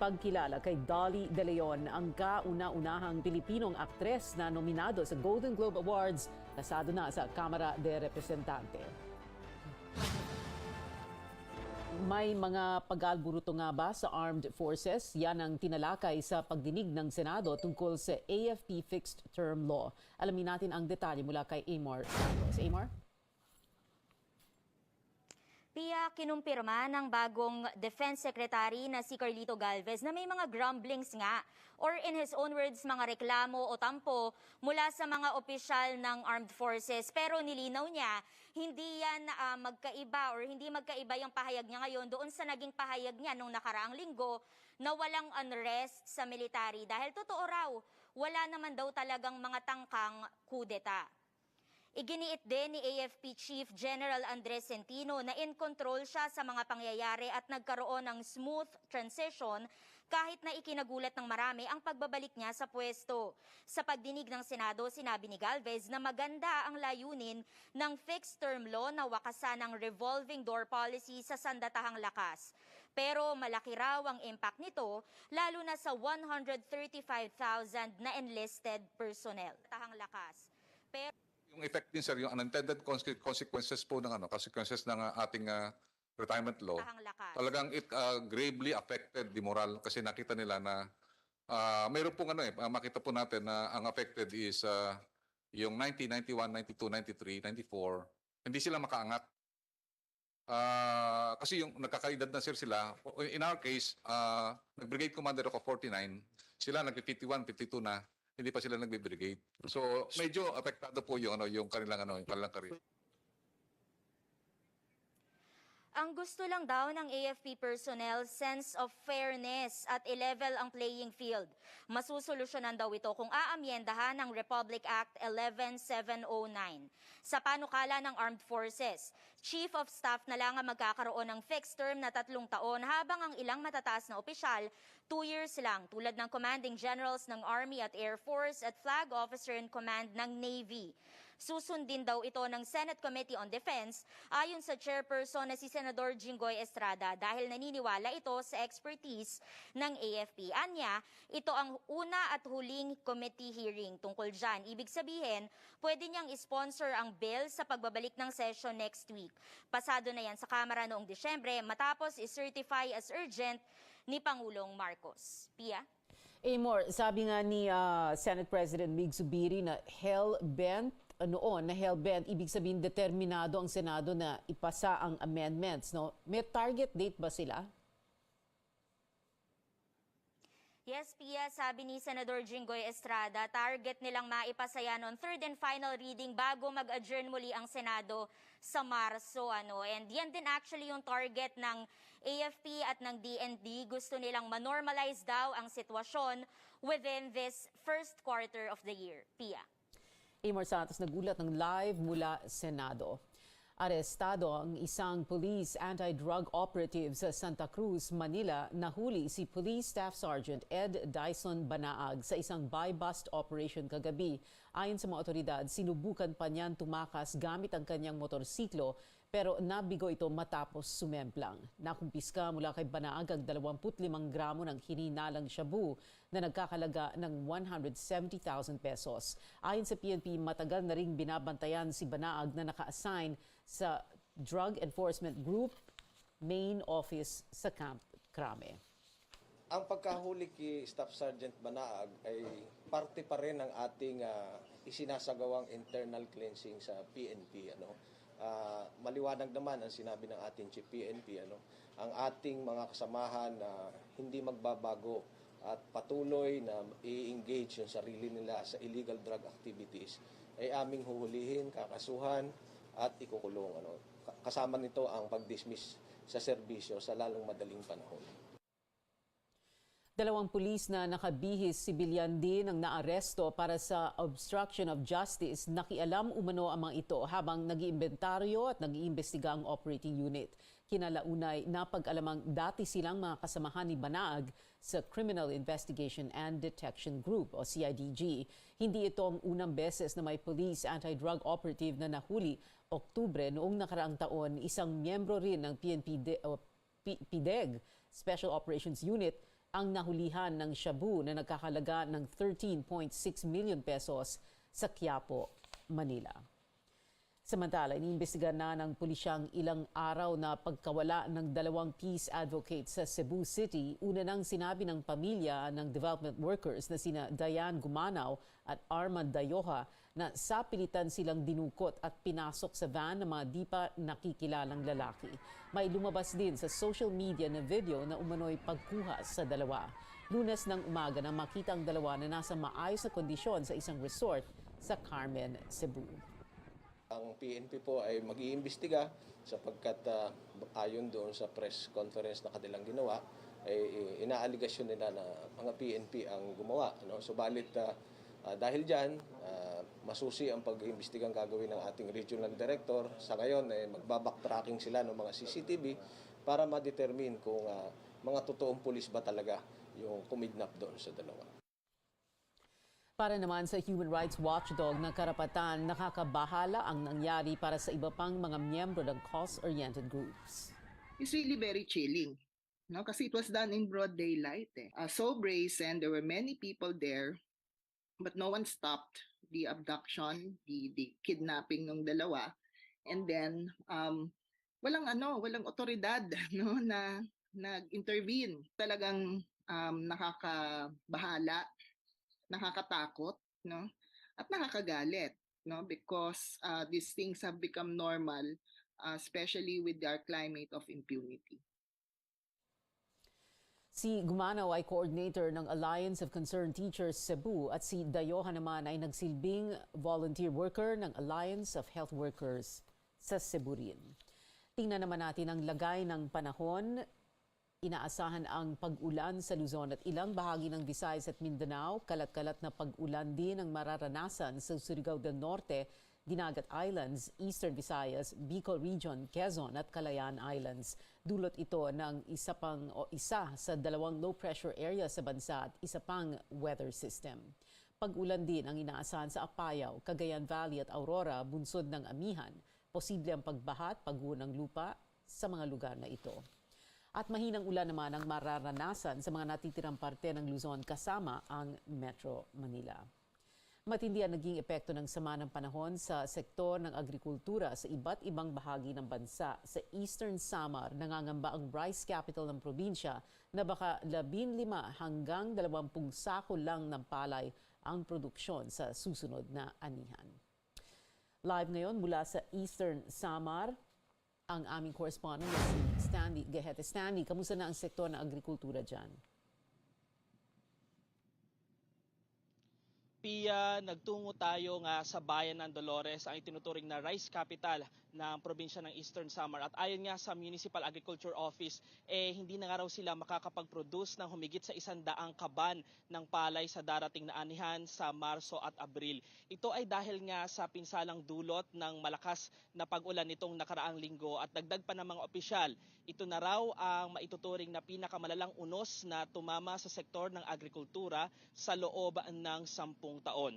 pagkilala kay Dolly De Leon, ang kauna-unahang Pilipinong aktres na nominado sa Golden Globe Awards, nasado na sa Kamara de Representante. May mga pag-alburuto nga ba sa armed forces? Yan ang tinalakay sa pagdinig ng Senado tungkol sa AFP Fixed Term Law. Alamin natin ang detalye mula kay Amor. Amor? Pia, kinumpirma ng bagong Defense Secretary na si Carlito Galvez na may mga grumblings nga or in his own words, mga reklamo o tampo mula sa mga opisyal ng armed forces. Pero nilinaw niya, hindi yan magkaiba or hindi magkaiba yung pahayag niya ngayon doon sa naging pahayag niya nung nakaraang linggo na walang unrest sa military. Dahil totoo raw, wala naman daw talagang mga tangkang kudeta. Iginiit din ni AFP Chief General Andres Centino na in control siya sa mga pangyayari at nagkaroon ng smooth transition kahit na ikinagulat ng marami ang pagbabalik niya sa pwesto. Sa pagdinig ng Senado, sinabi ni Galvez na maganda ang layunin ng fixed term law na wakasan ng revolving door policy sa sandatahang lakas. Pero malaki raw ang impact nito lalo na sa 135,000 na enlisted personnel. Sandatahang lakas. Pero yung effect din sir, yung unintended consequences po ng consequences ng ating retirement law. Talagang it gravely affected the moral kasi nakita nila na mayroon pong makita po natin na ang affected is yung 90, 91, 92, 93, 94, hindi sila makaangat. Kasi yung nagkakaedad na sir sila, in our case, nag-brigade commander ako 49, sila nag-51, 52 na. Hindi pa sila nagbe-brigade. So, medyo apektado po yung kanilang career. Ang gusto lang daw ng AFP personnel, sense of fairness at i-level ang playing field. Masusolusyonan daw ito kung aamyendahan ng Republic Act 11709. Sa panukala ng Armed Forces, Chief of Staff na lang ang magkakaroon ng fixed term na 3 taon habang ang ilang matataas na opisyal, 2 years lang tulad ng Commanding Generals ng Army at Air Force at Flag Officer in Command ng Navy. Susundin daw ito ng Senate Committee on Defense ayon sa chairperson na si Senador Jinggoy Estrada dahil naniniwala ito sa expertise ng AFP. Anya, ito ang una at huling committee hearing tungkol dyan. Ibig sabihin, pwede niyang sponsor ang bill sa pagbabalik ng session next week. Pasado na yan sa Kamara noong Disyembre matapos i-certify as urgent ni Pangulong Marcos. Pia? Amor, sabi nga ni Senate President Mig Zubiri na hell-bent ibig sabihin determinado ang Senado na ipasa ang amendments. No? May target date ba sila? Yes, Pia, sabi ni Senador Jinggoy Estrada, target nilang maipasa yan on third and final reading bago mag-adjourn muli ang Senado sa Marso. And yan din actually yung target ng AFP at ng DND. Gusto nilang manormalize daw ang sitwasyon within this first quarter of the year. Pia. Amor Santos nagulat ng live mula Senado. Arestado ang isang police anti-drug operative sa Santa Cruz, Manila. Nahuli si Police Staff Sergeant Ed Dyson Banaag sa isang buy-bust operation kagabi. Ayon sa mga otoridad, sinubukan pa niyan tumakas gamit ang kanyang motorsiklo pero nabigo ito matapos sumemplang. Nakumpiska mula kay Banaag ang 25 gramo ng hininalang shabu na nagkakalaga ng 170,000 pesos. Ayon sa PNP, matagal na ring binabantayan si Banaag na naka-assign sa Drug Enforcement Group main office sa Camp Crame. Ang pagkahuli kay Staff Sergeant Banaag ay parte pa rin ng ating isinasagawang internal cleansing sa PNP. Maliwanag naman ang sinabi ng ating Chief PNP. Ang ating mga kasamahan na hindi magbabago at patuloy na i-engage yung sarili nila sa illegal drug activities ay aming huhulihin, kakasuhan at ikukulong. Kasama nito ang pag-dismiss sa serbisyo sa lalong madaling panahon. 2 pulis na nakabihis sibilyan din ang naaresto para sa obstruction of justice. Nakialam umano ang mga ito habang nag-iimbentaryo at nag-iimbestiga ang operating unit. Kinalaunay napag-alamang dati silang mga kasamahan ni Banaag sa Criminal Investigation and Detection Group o CIDG. Hindi ito ang unang beses na may police anti-drug operative na nahuli. Oktubre noong nakaraang taon, isang miyembro rin ng PDEG Special Operations Unit ang nahulihan ng shabu na nagkakalaga ng 13.6 million pesos sa Quiapo, Manila. Samantala, iniimbestigahan na ng pulisyang ilang araw na pagkawala ng dalawang peace advocates sa Cebu City. Una nang sinabi ng pamilya ng development workers na sina Diane Gumanaw at Armand Dayoha na sapilitan silang dinukot at pinasok sa van ng mga di pa nakikilalang lalaki. May lumabas din sa social media na video na umano'y pagkuha sa dalawa. Lunes ng umaga na makita ang dalawa na nasa maayos na kondisyon sa isang resort sa Carmen, Cebu. Ang PNP po ay mag-iimbestiga sapagkat ayon doon sa press conference na kanilang ginawa, ay inaaligasyon nila na mga PNP ang gumawa. Subalit dahil dyan, masusi ang pag-iimbestigang gagawin ng ating regional director. Sa ngayon, magbabacktracking sila ng mga CCTV para ma-determine kung mga totoong pulis ba talaga yung kumidnap doon sa dalawa. Para naman sa Human Rights Watchdog na karapatan, nakakabahala ang nangyari para sa iba pang mga miyembro ng cause-oriented groups. It's really very chilling. No? Kasi it was done in broad daylight. So brazen, there were many people there, but no one stopped the abduction, the kidnapping ng dalawa. And then, walang otoridad no, na nag-intervene. Talagang nakakabahala, nakakatakot, no? At nakakagalit, no? Because these things have become normal, especially with our climate of impunity. Si Gumanaw ay coordinator ng Alliance of Concerned Teachers Cebu at si Dayoha naman ay nagsilbing volunteer worker ng Alliance of Health Workers sa Cebu rin. Tingnan naman natin ang lagay ng panahon. Inaasahan ang pag-ulan sa Luzon at ilang bahagi ng Visayas at Mindanao. Kalat-kalat na pag-ulan din ang mararanasan sa Surigao del Norte, Dinagat Islands, Eastern Visayas, Bicol Region, Quezon at Calayan Islands. Dulot ito ng isa sa dalawang low-pressure area sa bansa at isa pang weather system. Pag-ulan din ang inaasahan sa Apayao, Cagayan Valley at Aurora, bunsod ng amihan. Posible ang pagbaha at pagguho ng lupa sa mga lugar na ito. At mahinang ulan naman ang mararanasan sa mga natitirang parte ng Luzon kasama ang Metro Manila. Matindi ang naging epekto ng sama ng panahon sa sektor ng agrikultura sa iba't ibang bahagi ng bansa. Sa Eastern Samar, nangangamba ang rice capital ng probinsya na baka 15 hanggang 20 sako lang ng palay ang produksyon sa susunod na anihan. Live ngayon mula sa Eastern Samar, ang aming correspondent na si Stanley Gehete. Stanley, kamusta na ang sektor ng agrikultura dyan? Pia, nagtungo tayo nga sa bayan ng Dolores, ang itinuturing na rice capital ng probinsya ng Eastern Samar. At ayon nga sa Municipal Agriculture Office, hindi na nga raw sila makakapag-produce ng humigit sa 100 kaban ng palay sa darating na anihan sa Marso at Abril. Ito ay dahil nga sa pinsalang dulot ng malakas na pag-ulan nitong nakaraang linggo at dagdag pa ng mga opisyal. Ito na raw ang maituturing na pinakamalalang unos na tumama sa sektor ng agrikultura sa loob ng 10 taon.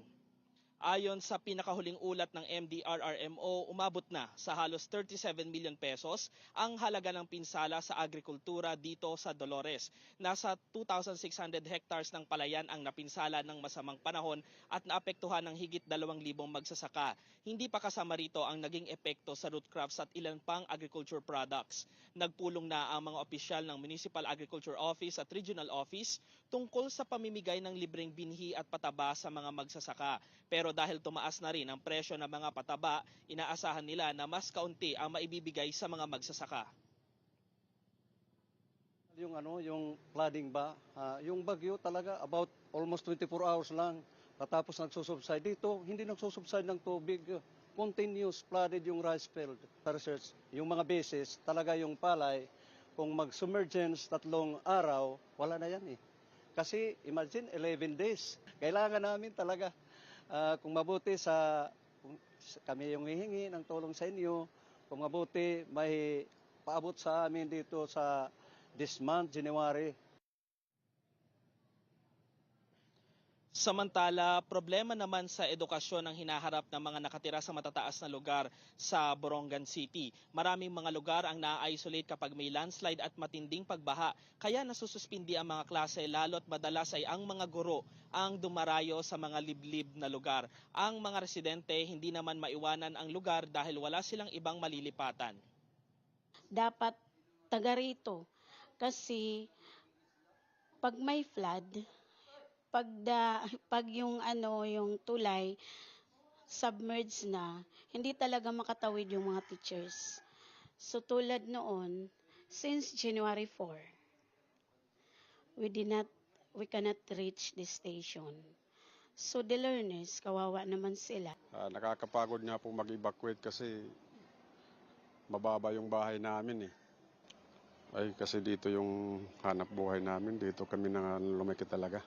Ayon sa pinakahuling ulat ng MDRRMO, umabot na sa halos 37 million pesos ang halaga ng pinsala sa agrikultura dito sa Dolores. Nasa 2,600 hectares ng palayan ang napinsala ng masamang panahon at naapektuhan ng higit 2,000 magsasaka. Hindi pa kasama rito ang naging epekto sa root crops at ilan pang agriculture products. Nagpulong na ang mga opisyal ng Municipal Agriculture Office at Regional Office tungkol sa pamimigay ng libreng binhi at pataba sa mga magsasaka. Pero dahil tumaas na rin ang presyo ng mga pataba, inaasahan nila na mas kaunti ang maibibigay sa mga magsasaka. Yung flooding ba, yung bagyo talaga about almost 24 hours lang. Tapos nagsusubside dito, hindi nagsusubside ng tubig. Continuous flooded yung rice field. Sa research, yung mga bases, talaga yung palay, kung mag-submergence 3 araw, wala na yan eh. Kasi imagine 11 days. Kailangan namin talaga. Kung mabuti kami yung hihingi ng tulong sa inyo, kung mabuti may paabot sa amin dito sa this month, January. Samantala, problema naman sa edukasyon ang hinaharap ng mga nakatira sa matataas na lugar sa Borongan City. Maraming mga lugar ang na-isolate kapag may landslide at matinding pagbaha. Kaya nasususpindi ang mga klase, lalo't madalas ay ang mga guro ang dumarayo sa mga liblib na lugar. Ang mga residente hindi naman maiwanan ang lugar dahil wala silang ibang malilipatan. Dapat taga rito kasi pag may flood, pag yung yung tulay submerged na, hindi talaga makatawid yung mga teachers. So tulad noon, since January 4, we cannot reach the station. So the learners, kawawa naman sila. Nakakapagod nga po mag-evacuate kasi mababa yung bahay namin eh. Ay kasi dito yung hanap buhay namin, dito kami na lumaki talaga.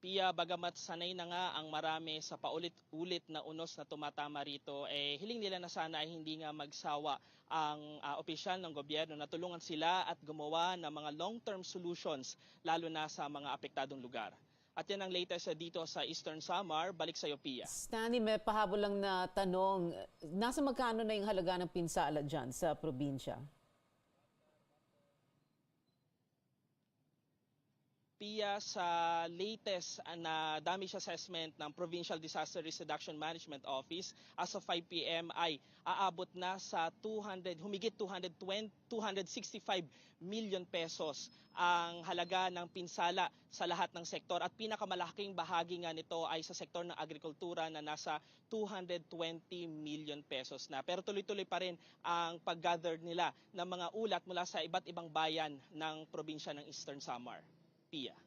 Pia, bagamat sanay na nga ang marami sa paulit-ulit na unos na tumatama rito, hiling nila na sana ay hindi nga magsawa ang opisyal ng gobyerno na tulungan sila at gumawa ng mga long-term solutions, lalo na sa mga apektadong lugar. At yan ang latest dito sa Eastern Samar. Balik sa iyo, Pia. Stanley, may pahabol lang na tanong. Nasa magkano na yung halaga ng pinsala dyan sa probinsya? Pia, sa latest na damage assessment ng Provincial Disaster Risk Reduction Management Office, as of 5 p.m. ay aabot na sa humigit 265 million pesos ang halaga ng pinsala sa lahat ng sektor. At pinakamalaking bahagi nga nito ay sa sektor ng agrikultura na nasa 220 million pesos na. Pero tuloy-tuloy pa rin ang pag-gather nila ng mga ulat mula sa iba't ibang bayan ng probinsya ng Eastern Samar. Pia.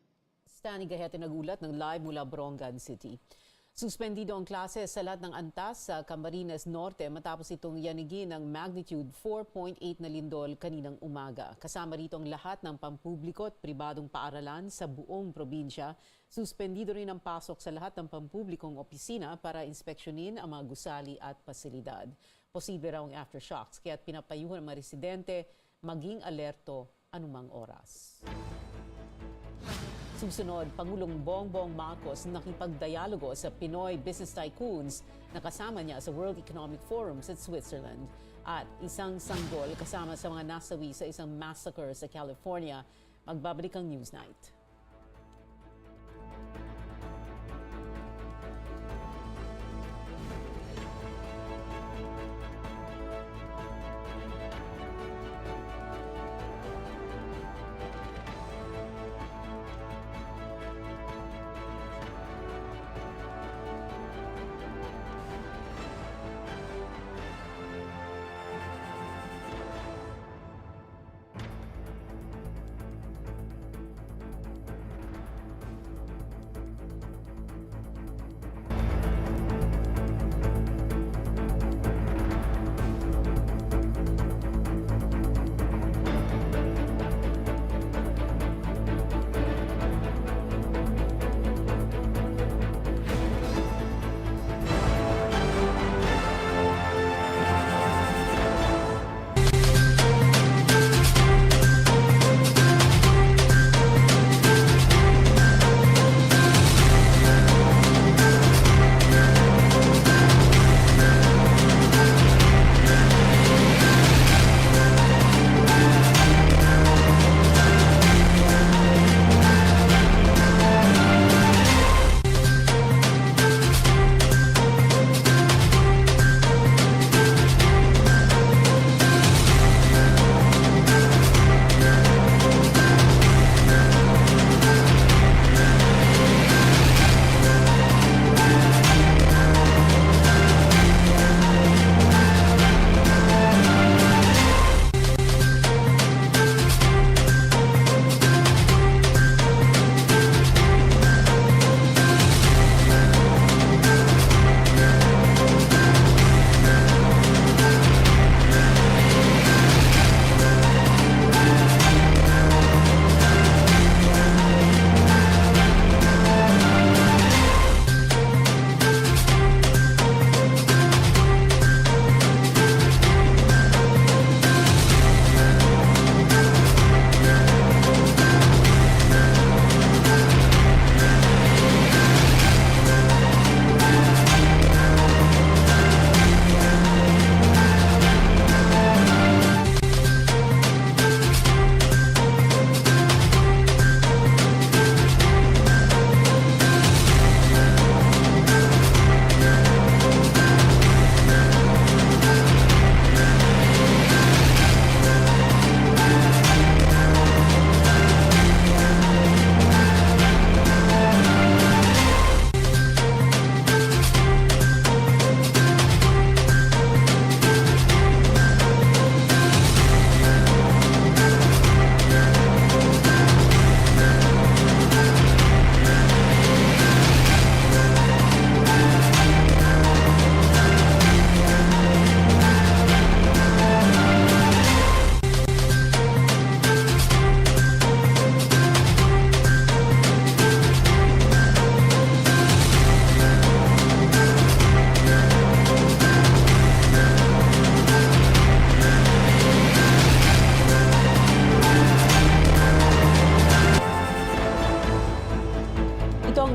Stanley Gahete nagulat ng live mula Borongan City. Suspendido ang klase sa lahat ng antas sa Camarines Norte matapos itong yanigin ng magnitude 4.8 na lindol kaninang umaga. Kasama rito ang lahat ng pampubliko at pribadong paaralan sa buong probinsya. Suspendido rin ang pasok sa lahat ng pampublikong opisina para inspeksyonin ang mga gusali at pasilidad. Posible raw ang aftershocks kaya pinapayuhan ang mga residente maging alerto anumang oras. Susunod, Pangulong Bongbong Marcos nakipagdialogo sa Pinoy business tycoons na kasama niya sa World Economic Forum sa Switzerland. At isang sanggol kasama sa mga nasawi sa isang massacre sa California. Magbabalik ang Newsnight.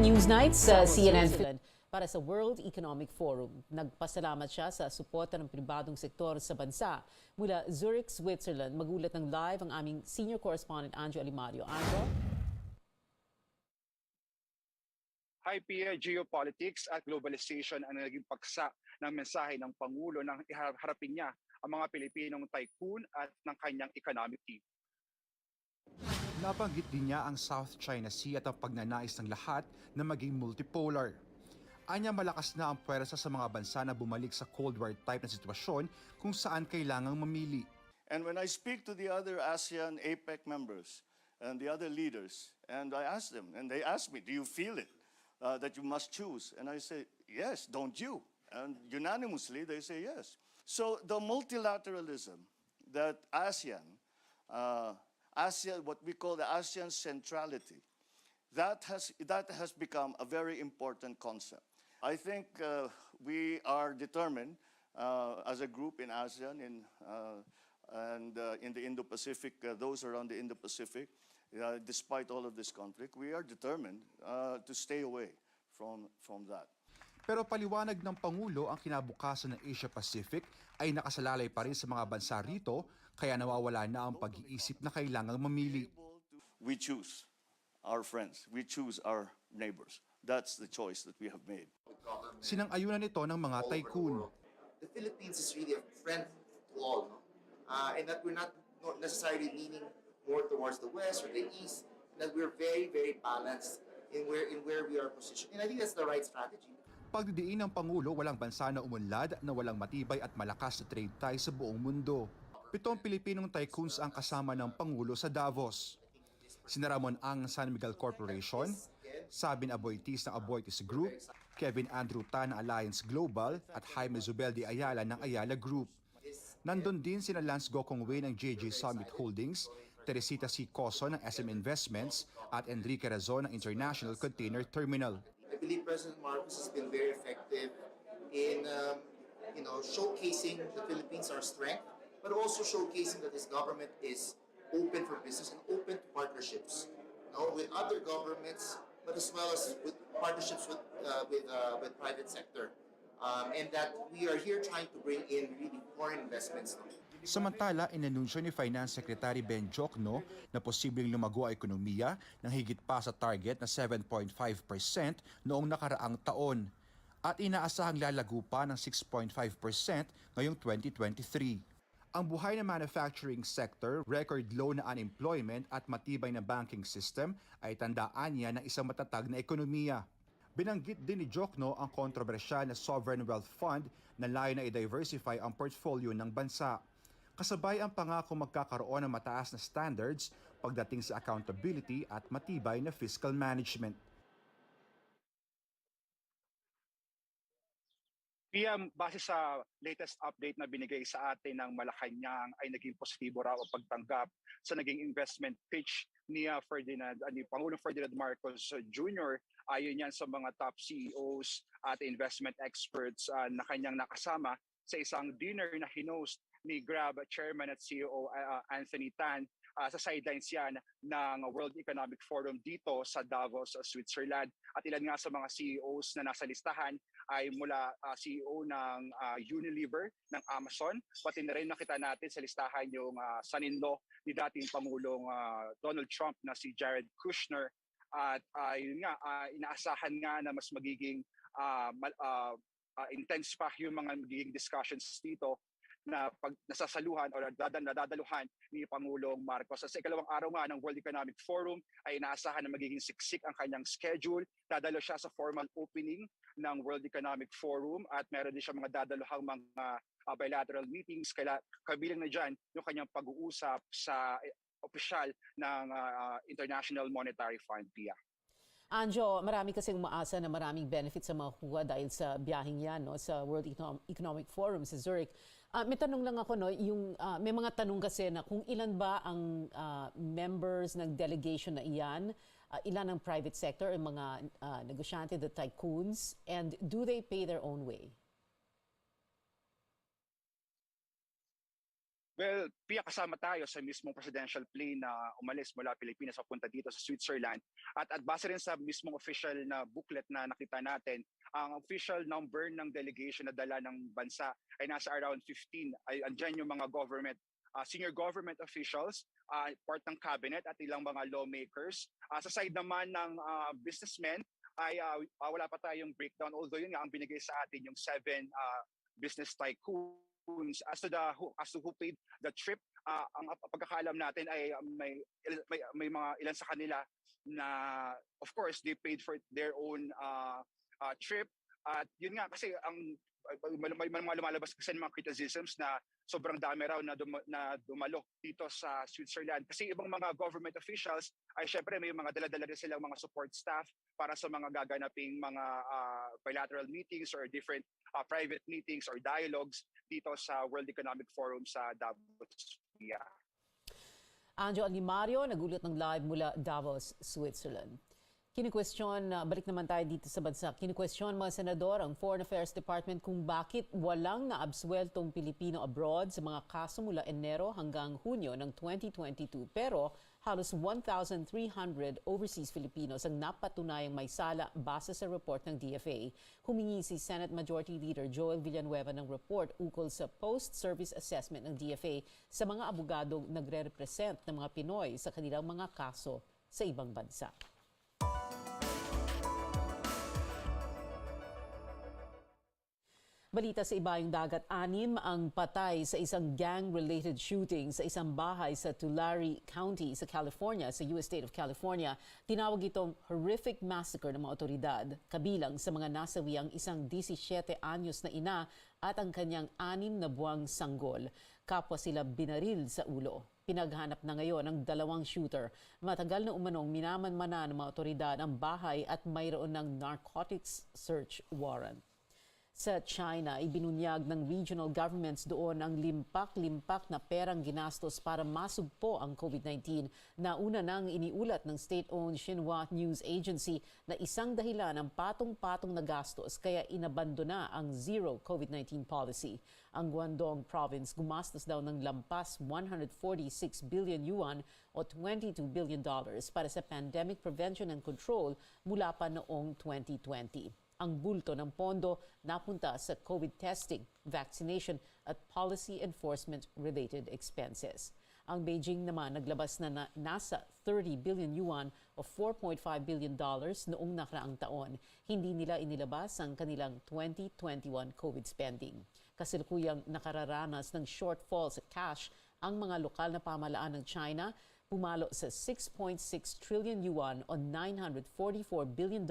Newsnight sa CNN para sa World Economic Forum. Nagpasalamat siya sa suporta ng pribadong sektor sa bansa. Mula Zurich, Switzerland, magulat ng live ang aming senior correspondent Anjo Alimario. Anjo? Hi, Pia. Geopolitics at globalization ang naging paksa ng mensahe ng Pangulo nang harapin niya ang mga Pilipinong tycoon at ng kanyang economic team. Nabanggit din niya ang South China Sea at ang pagnanais ng lahat na maging multipolar. Anya malakas na ang puwersa sa mga bansa na bumalik sa Cold War type na sitwasyon kung saan kailangang mamili. And when I speak to the other ASEAN APEC members and the other leaders, and I ask them, and they ask me, do you feel it, that you must choose? And I say, yes, don't you? And unanimously, they say yes. So the multilateralism that ASEAN, what we call the ASEAN centrality, that has become a very important concept. I think we are determined as a group in ASEAN and in the Indo-Pacific, those around the Indo-Pacific, despite all of this conflict, we are determined to stay away from that. Pero paliwanag ng Pangulo, ang kinabukasan ng Asia-Pacific ay nakasalalay pa rin sa mga bansa rito, kaya nawawala na ang pag-iisip na kailangang mamili. We choose our friends. We choose our neighbors. That's the choice that we have made. Sinang-ayunan ito ng mga tycoon. The Philippines is really a friend to all, no? And that we're not necessarily leaning more towards the West or the East, that we're very, very balanced in where we are positioned. And I think that's the right strategy. Pagdidiin ng Pangulo, walang bansa na umunlad na walang matibay at malakas na trade ties sa buong mundo. 7 Pilipinong tycoons ang kasama ng Pangulo sa Davos. Sina Ramon Ang San Miguel Corporation, Sabin Aboitiz ng Aboitiz Group, Kevin Andrew Tan ng Alliance Global at Jaime Zubeldi Ayala ng Ayala Group. Nandun din sina Lance Gokongwei ng JJ Summit Holdings, Teresita C. Coso ng SM Investments at Enrique Razon ng International Container Terminal. I believe President Marcos has been very effective in showcasing the Philippines, our strength, but also showcasing that his government is open for business and open to partnerships, with other governments, but as well as with partnerships with private sector, and that we are here trying to bring in really foreign investments. Samantala, inanunsyo ni Finance Secretary Ben Jocno na posibleng lumago ang ekonomiya ng higit pa sa target na 7.5% noong nakaraang taon at inaasahang lalago pa ng 6.5% ngayong 2023. Ang buhay na manufacturing sector, record low na unemployment at matibay na banking system ay tandaan niya ng isang matatag na ekonomiya. Binanggit din ni Jocno ang kontrobersyal na Sovereign Wealth Fund na layo na i-diversify ang portfolio ng bansa. Kasabay ang pangako magkakaroon ng mataas na standards pagdating sa accountability at matibay na fiscal management. PM, base sa latest update na binigay sa atin ng Malacanang ay naging positibo raw ang pagtanggap sa naging investment pitch ni Pangulong Ferdinand Marcos Jr. Ayon yan sa mga top CEOs at investment experts na kanyang nakasama sa isang dinner na hinost ni Grab Chairman at CEO Anthony Tan. Sa sidelines yan ng World Economic Forum dito sa Davos, Switzerland. At ilan nga sa mga CEOs na nasa listahan ay mula CEO ng Unilever, ng Amazon, pati na rin nakita natin sa listahan yung son-in-law ni dating Pangulong Donald Trump na si Jared Kushner. At yun nga, inaasahan nga na mas magiging intense pa yung mga magiging discussions dito na nasasaluhan o nadadaluhan ni Pangulong Marcos. Sa ikalawang araw nga ng World Economic Forum ay inaasahan na magiging siksik ang kanyang schedule. Dadalo siya sa formal opening ng World Economic Forum at meron din siya mga dadaluhang mga bilateral meetings. Kabilang na dyan yung kanyang pag-uusap sa opisyal ng International Monetary Fund, PIA. Anjo, marami kasing umaasa na maraming benefits sa makukuha dahil sa biyaheng yan, sa World Economic Forum sa Zurich. May tanong lang ako, may mga tanong kasi na kung ilan ba ang members ng delegation na iyan, ilan ang private sector, ang mga negosyante, the tycoons, and do they pay their own way? Well, Pia, kasama tayo sa mismong presidential plane na umalis mula Pilipinas papunta dito sa Switzerland. At base rin sa mismong official na booklet na nakita natin, ang official number ng delegation na dala ng bansa ay nasa around 15. Ay andyan yung mga government, senior government officials, part ng cabinet at ilang mga lawmakers. Sa side naman ng businessmen ay wala pa tayong breakdown. Although yun nga ang binigay sa atin yung 7 business tycoons. As to who paid the trip, ang pagkakaalam natin ay may mga ilan sa kanila na of course they paid for their own trip. At yun nga kasi ang may mga lumalabas kasi ng mga criticisms na sobrang dami raw na dumalo dito sa Switzerland. Kasi ibang mga government officials ay syempre may mga dala-dala rin silang mga support staff para sa mga gaganaping mga bilateral meetings or different private meetings or dialogues dito sa World Economic Forum sa Davos. Yeah. Anjo Animario, nagulat ng live mula Davos, Switzerland. Kinikwestiyon, balik naman tayo dito sa bansa, kinikwestiyon mga senador ang Foreign Affairs Department kung bakit walang naabsueltong Pilipino abroad sa mga kaso mula Enero hanggang Hunyo ng 2022. Pero halos 1,300 overseas Filipinos ang napatunayang may sala base sa report ng DFA. Humingi si Senate Majority Leader Joel Villanueva ng report ukol sa post-service assessment ng DFA sa mga abogadong nagre-represent ng mga Pinoy sa kanilang mga kaso sa ibang bansa. Balita sa ibayong dagat, 6 ang patay sa isang gang-related shooting sa isang bahay sa Tulare County sa California, sa US state of California. Tinawag itong horrific massacre ng mga otoridad. Kabilang sa mga nasawi ang isang 17 anyos na ina at ang kanyang 6 na buwang sanggol. Kapwa sila binaril sa ulo. Pinaghanap na ngayon ang 2 shooter. Matagal na umanong minamanmana ng mga otoridad ang bahay at mayroon ng narcotics search warrant. Sa China, ibinunyag ng regional governments doon ang limpak-limpak na perang ginastos para masugpo ang COVID-19 na una nang iniulat ng state-owned Xinhua News Agency na isang dahilan ng patong-patong na gastos kaya inabandona ang zero COVID-19 policy. Ang Guangdong province gumastos daw ng lampas 146 billion yuan o $22 billion para sa pandemic prevention and control mula pa noong 2020. Ang bulto ng pondo napunta sa COVID testing, vaccination at policy enforcement-related expenses. Ang Beijing naman naglabas na nasa 30 billion yuan o $4.5 billion noong nakaraang taon. Hindi nila inilabas ang kanilang 2021 COVID spending. Kasalukuyang nakararanas ng shortfall sa cash ang mga lokal na pamahalaan ng China, pumalo sa 6.6 trillion yuan o $944 billion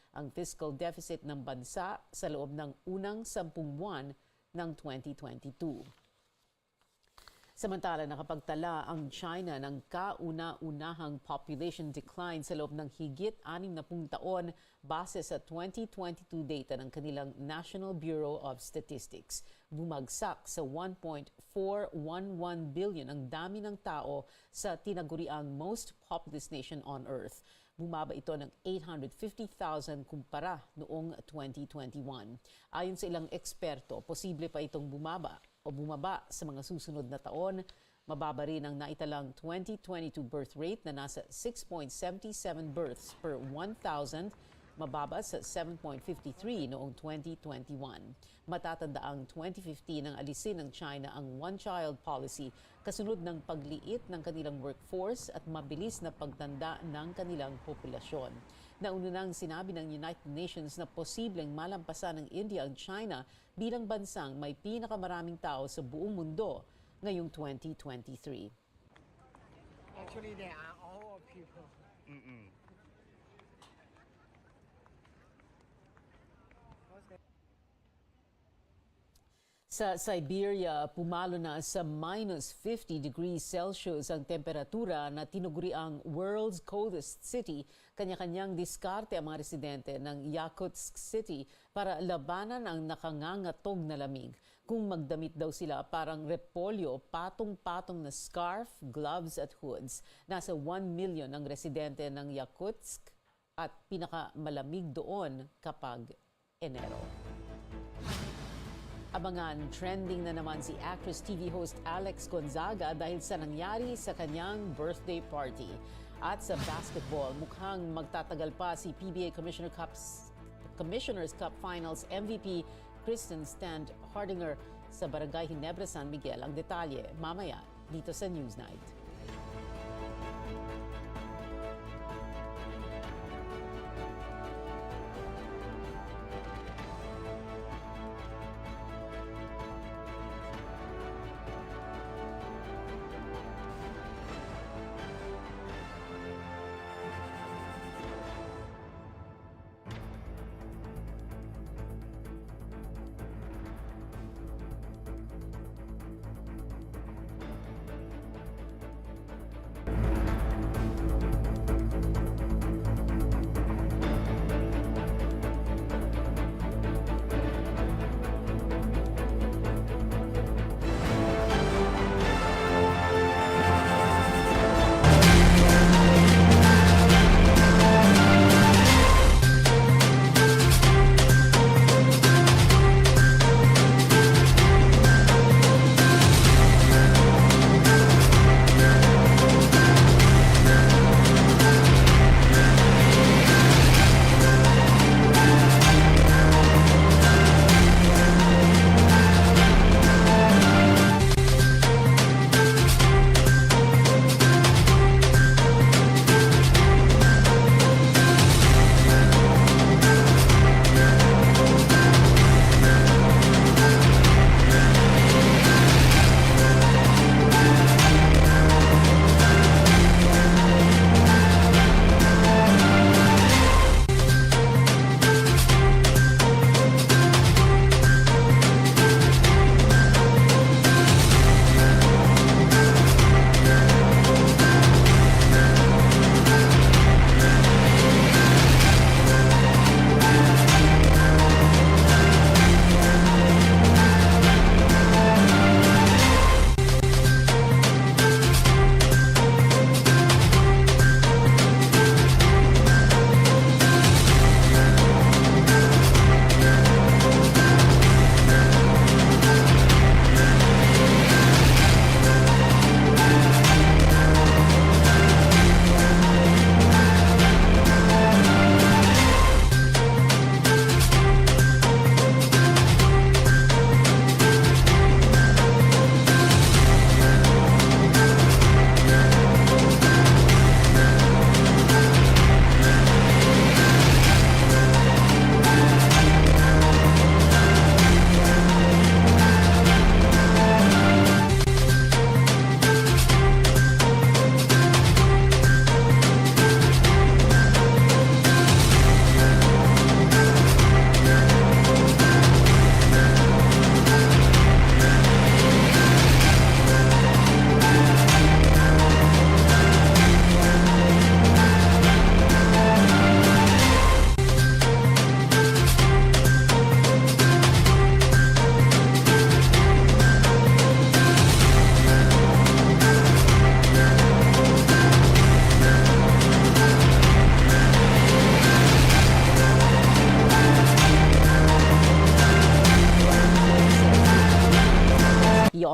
ang fiscal deficit ng bansa sa loob ng unang 10 buwan ng 2022. Samantala, nakapagtala ang China ng kauna-unahang population decline sa loob ng higit 60 taon base sa 2022 data ng kanilang National Bureau of Statistics. Bumagsak sa 1.411 billion ang dami ng tao sa tinaguriang most populous nation on Earth. Bumaba ito ng 850,000 kumpara noong 2021. Ayon sa ilang eksperto, posible pa itong bumaba sa mga susunod na taon. Mababa rin ang naitalang 2022 birth rate na nasa 6.77 births per 1,000, mababa sa 7.53 noong 2021. Matatanda ang 2015 nang alisin ng China ang one-child policy kasunod ng pagliit ng kanilang workforce at mabilis na pagtanda ng kanilang populasyon. Nauna nang sinabi ng United Nations na posibleng malampasan ng India ang China bilang bansang may pinakamaraming tao sa buong mundo ngayong 2023. Actually, they are all people. Sa Siberia, pumalo na sa minus 50 degrees Celsius ang temperatura na tinuguri ang world's coldest city. Kanya-kanyang diskarte ang mga residente ng Yakutsk City para labanan ang nakangangatog na lamig. Kung magdamit daw sila parang repolyo, patong-patong na scarf, gloves at hoods. Nasa 1 million ang residente ng Yakutsk at pinakamalamig doon kapag Enero. Abangan, trending na naman si actress TV host Alex Gonzaga dahil sa nangyari sa kanyang birthday party. At sa basketball, mukhang magtatagal pa si PBA Commissioner's Cup Finals MVP Kristen Stand Hardinger sa Barangay Ginebra, San Miguel. Ang detalye mamaya dito sa Newsnight.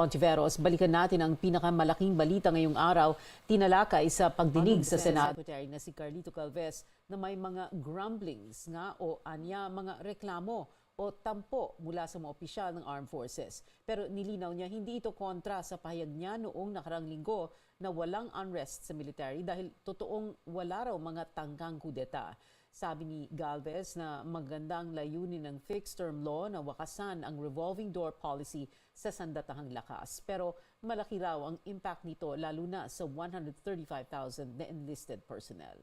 Hontiveros, balikan natin ang pinakamalaking balita ngayong araw. Tinalakay sa pagdinig sa Senado Secretary na si Carlito Calvez na may mga grumblings nga o anya mga reklamo o tampo mula sa mga opisyal ng Armed Forces. Pero nilinaw niya hindi ito kontra sa pahayag niya noong nakarang linggo na walang unrest sa military dahil totoong wala raw mga tangkang kudeta. Sabi ni Galvez na magandang layunin ng fixed-term law na wakasan ang revolving door policy sa sandatahang lakas. Pero malaki raw ang impact nito lalo na sa 135,000 na enlisted personnel.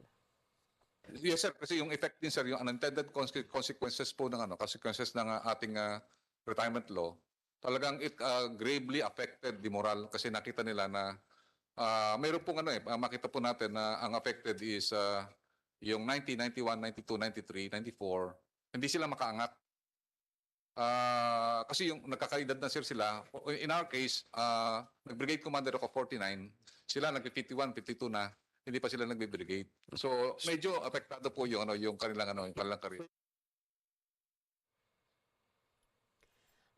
Yes sir, kasi yung effect din sir, yung unintended consequences po ng consequences ng ating retirement law, talagang it gravely affected the moral kasi nakita nila na mayroon pong makita po natin na ang affected is yung 90, 91, 92, 93, 94, hindi sila makaangat. Kasi yung nagkakaedad na sir sila, in our case, nag-brigade commander ako 49, sila nag-51, 52 na, hindi pa sila nagbe-brigade. So medyo apektado po yung kanilang career.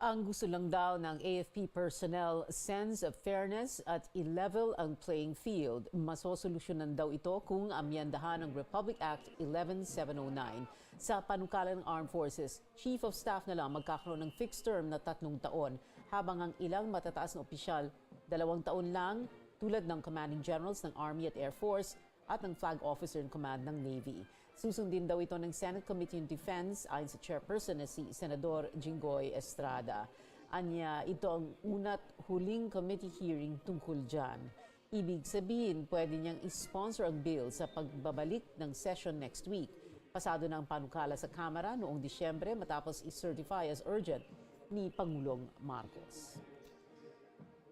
Ang gusto lang daw ng AFP personnel, sense of fairness at i-level ang playing field. Masosolusyonan daw ito kung amyendahan ng Republic Act 11709. Sa panukalan ng Armed Forces, Chief of Staff na lang magkakaroon ng fixed term na 3 taon, habang ang ilang matataas na opisyal, 2 taon lang, tulad ng Commanding Generals ng Army at Air Force at ng Flag Officer in Command ng Navy. Susundin daw ito ng Senate Committee on Defense ayon sa chairperson na si Senador Jinggoy Estrada. Anya, ito ang una't huling committee hearing tungkol dyan. Ibig sabihin, pwede niyang isponsor ang bill sa pagbabalik ng session next week. Pasado na ang panukala sa Kamara noong Disyembre matapos i-certify as urgent ni Pangulong Marcos.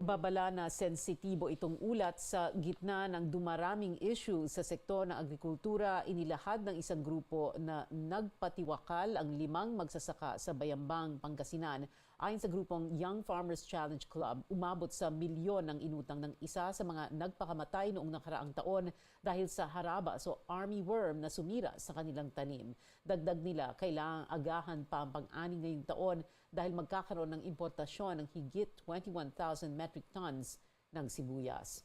Babala na sensitibo itong ulat sa gitna ng dumaraming issue sa sektor ng agrikultura. Inilahad ng isang grupo na nagpatiwakal ang 5 magsasaka sa Bayambang, Pangasinan. Ayon sa grupong Young Farmers Challenge Club, umabot sa milyon ang inutang ng isa sa mga nagpakamatay noong nakaraang taon dahil sa harabas o army worm na sumira sa kanilang tanim. Dagdag nila, kailangang agahan pa ang pang-ani ngayong taon dahil magkakaroon ng importasyon ng higit 21,000 metric tons ng sibuyas.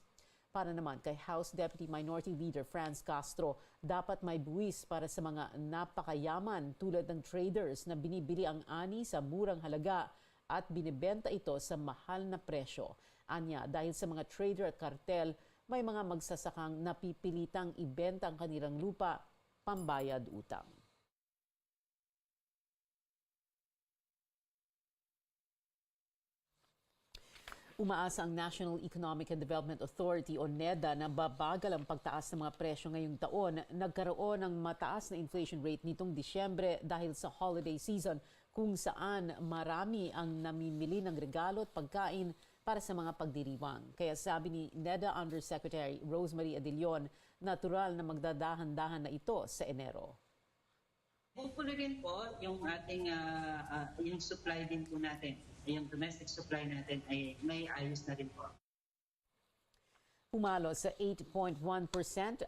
Para naman kay House Deputy Minority Leader Franz Castro, dapat may buwis para sa mga napakayaman tulad ng traders na binibili ang ani sa murang halaga at binibenta ito sa mahal na presyo. Anya, dahil sa mga trader at kartel, may mga magsasakang napipilitang ibenta ang kanilang lupa, pambayad utang. Umaasa ang National Economic and Development Authority o NEDA na babagal ang pagtaas ng mga presyo ngayong taon. Nagkaroon ng mataas na inflation rate nitong Disyembre dahil sa holiday season kung saan marami ang namimili ng regalo at pagkain para sa mga pagdiriwang. Kaya sabi ni NEDA Undersecretary Rosemary Adilion, natural na magdadahan-dahan na ito sa Enero. Hopefully rin po yung ating yung supply din po natin, yung domestic supply natin ay may ayos na rin po. Pumalo sa 8.1%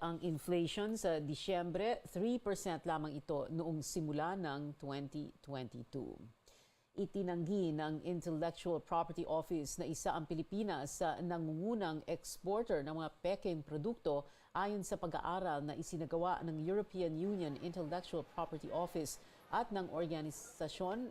ang inflation sa Disyembre, 3% lamang ito noong simula ng 2022. Itinanggi ng Intellectual Property Office na isa ang Pilipinas sa nangungunang exporter ng mga pekeng produkto ayon sa pag-aaral na isinagawa ng European Union Intellectual Property Office at ng Organization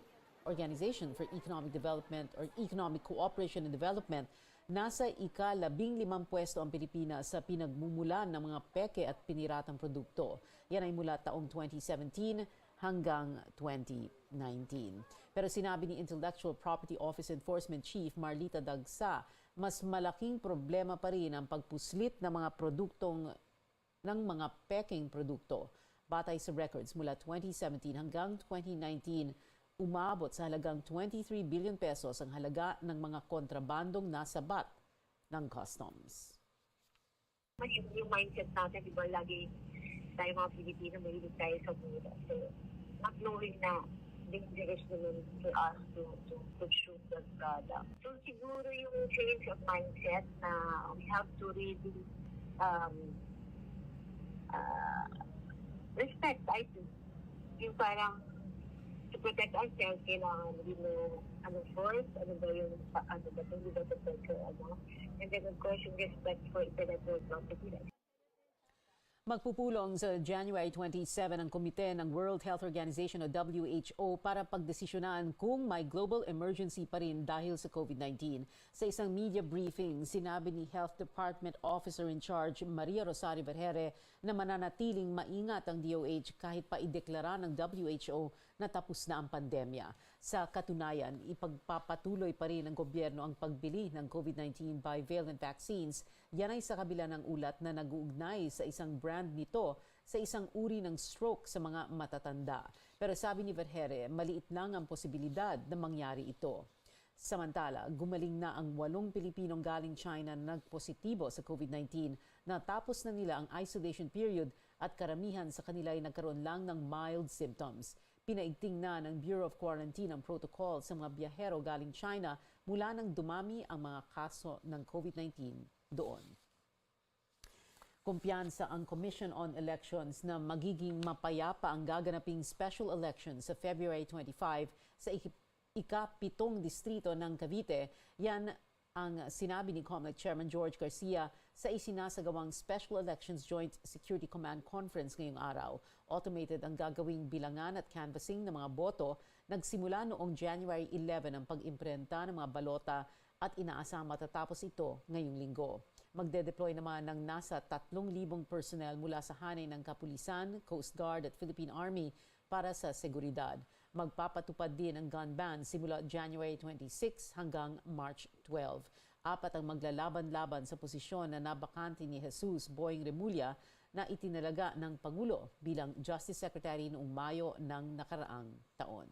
for Economic Development or Economic Cooperation and Development. Nasa ika-15 pwesto ang Pilipinas sa pinagmumulan ng mga peke at piniratang produkto. Yan ay mula taong 2017 hanggang 2019. Pero sinabi ni Intellectual Property Office Enforcement Chief Marlita Dagsa, mas malaking problema pa rin ang pagpuslit ng mga mga peking produkto. Batay sa records mula 2017 hanggang 2019, umabot sa halagang 23 billion pesos ang halaga ng mga kontrabandong nasabat ng customs. Yung mindset natin, di ba, lagi tayo mga Pilipino, mahilig tayo sa mura. So, not knowing na dangerous naman for us to consume that product. So, siguro yung change of mindset na we have to really respect, I think. Yung parang to protect ourselves, kailangan hindi mo force, ano ba yung hindi ba protect and then of course yung respect for intellectual property rights. Magpupulong sa January 27 ang komite ng World Health Organization o WHO para pagdesisyonan kung may global emergency pa rin dahil sa COVID-19. Sa isang media briefing, sinabi ni Health Department Officer in Charge Maria Rosario Vergere na mananatiling maingat ang DOH kahit pa ideklara ng WHO na tapos na ang pandemya. Sa katunayan, ipagpapatuloy pa rin ng gobyerno ang pagbili ng COVID-19 bivalent vaccines. Yan ay sa kabila ng ulat na nag-uugnay sa isang brand nito sa isang uri ng stroke sa mga matatanda. Pero sabi ni Vergere, maliit lang ang posibilidad na mangyari ito. Samantala, gumaling na ang 8 Pilipinong galing China na nagpositibo sa COVID-19. Natapos na nila ang isolation period at karamihan sa kanila ay nagkaroon lang ng mild symptoms. Pinaigting na ng Bureau of Quarantine ang protocol sa mga biyahero galing China mula nang dumami ang mga kaso ng COVID-19 doon. Kumpiyansa ang Commission on Elections na magiging mapayapa ang gaganaping special election sa February 25 sa ika-7 distrito ng Cavite. Yan ang sinabi ni COMELEC Chairman George Garcia sa isinasagawang Special Elections Joint Security Command Conference ngayong araw. Automated ang gagawing bilangan at canvassing ng mga boto. Nagsimula noong January 11 ang pag-imprenta ng mga balota at inaasang matatapos ito ngayong linggo. Magde-deploy naman ng nasa 3,000 personnel mula sa hanay ng Kapulisan, Coast Guard at Philippine Army para sa seguridad. Magpapatupad din ang gun ban simula January 26 hanggang March 12. 4 ang maglalaban-laban sa posisyon na nabakante ni Jesus Boying Remulla na itinalaga ng Pangulo bilang Justice Secretary noong Mayo ng nakaraang taon.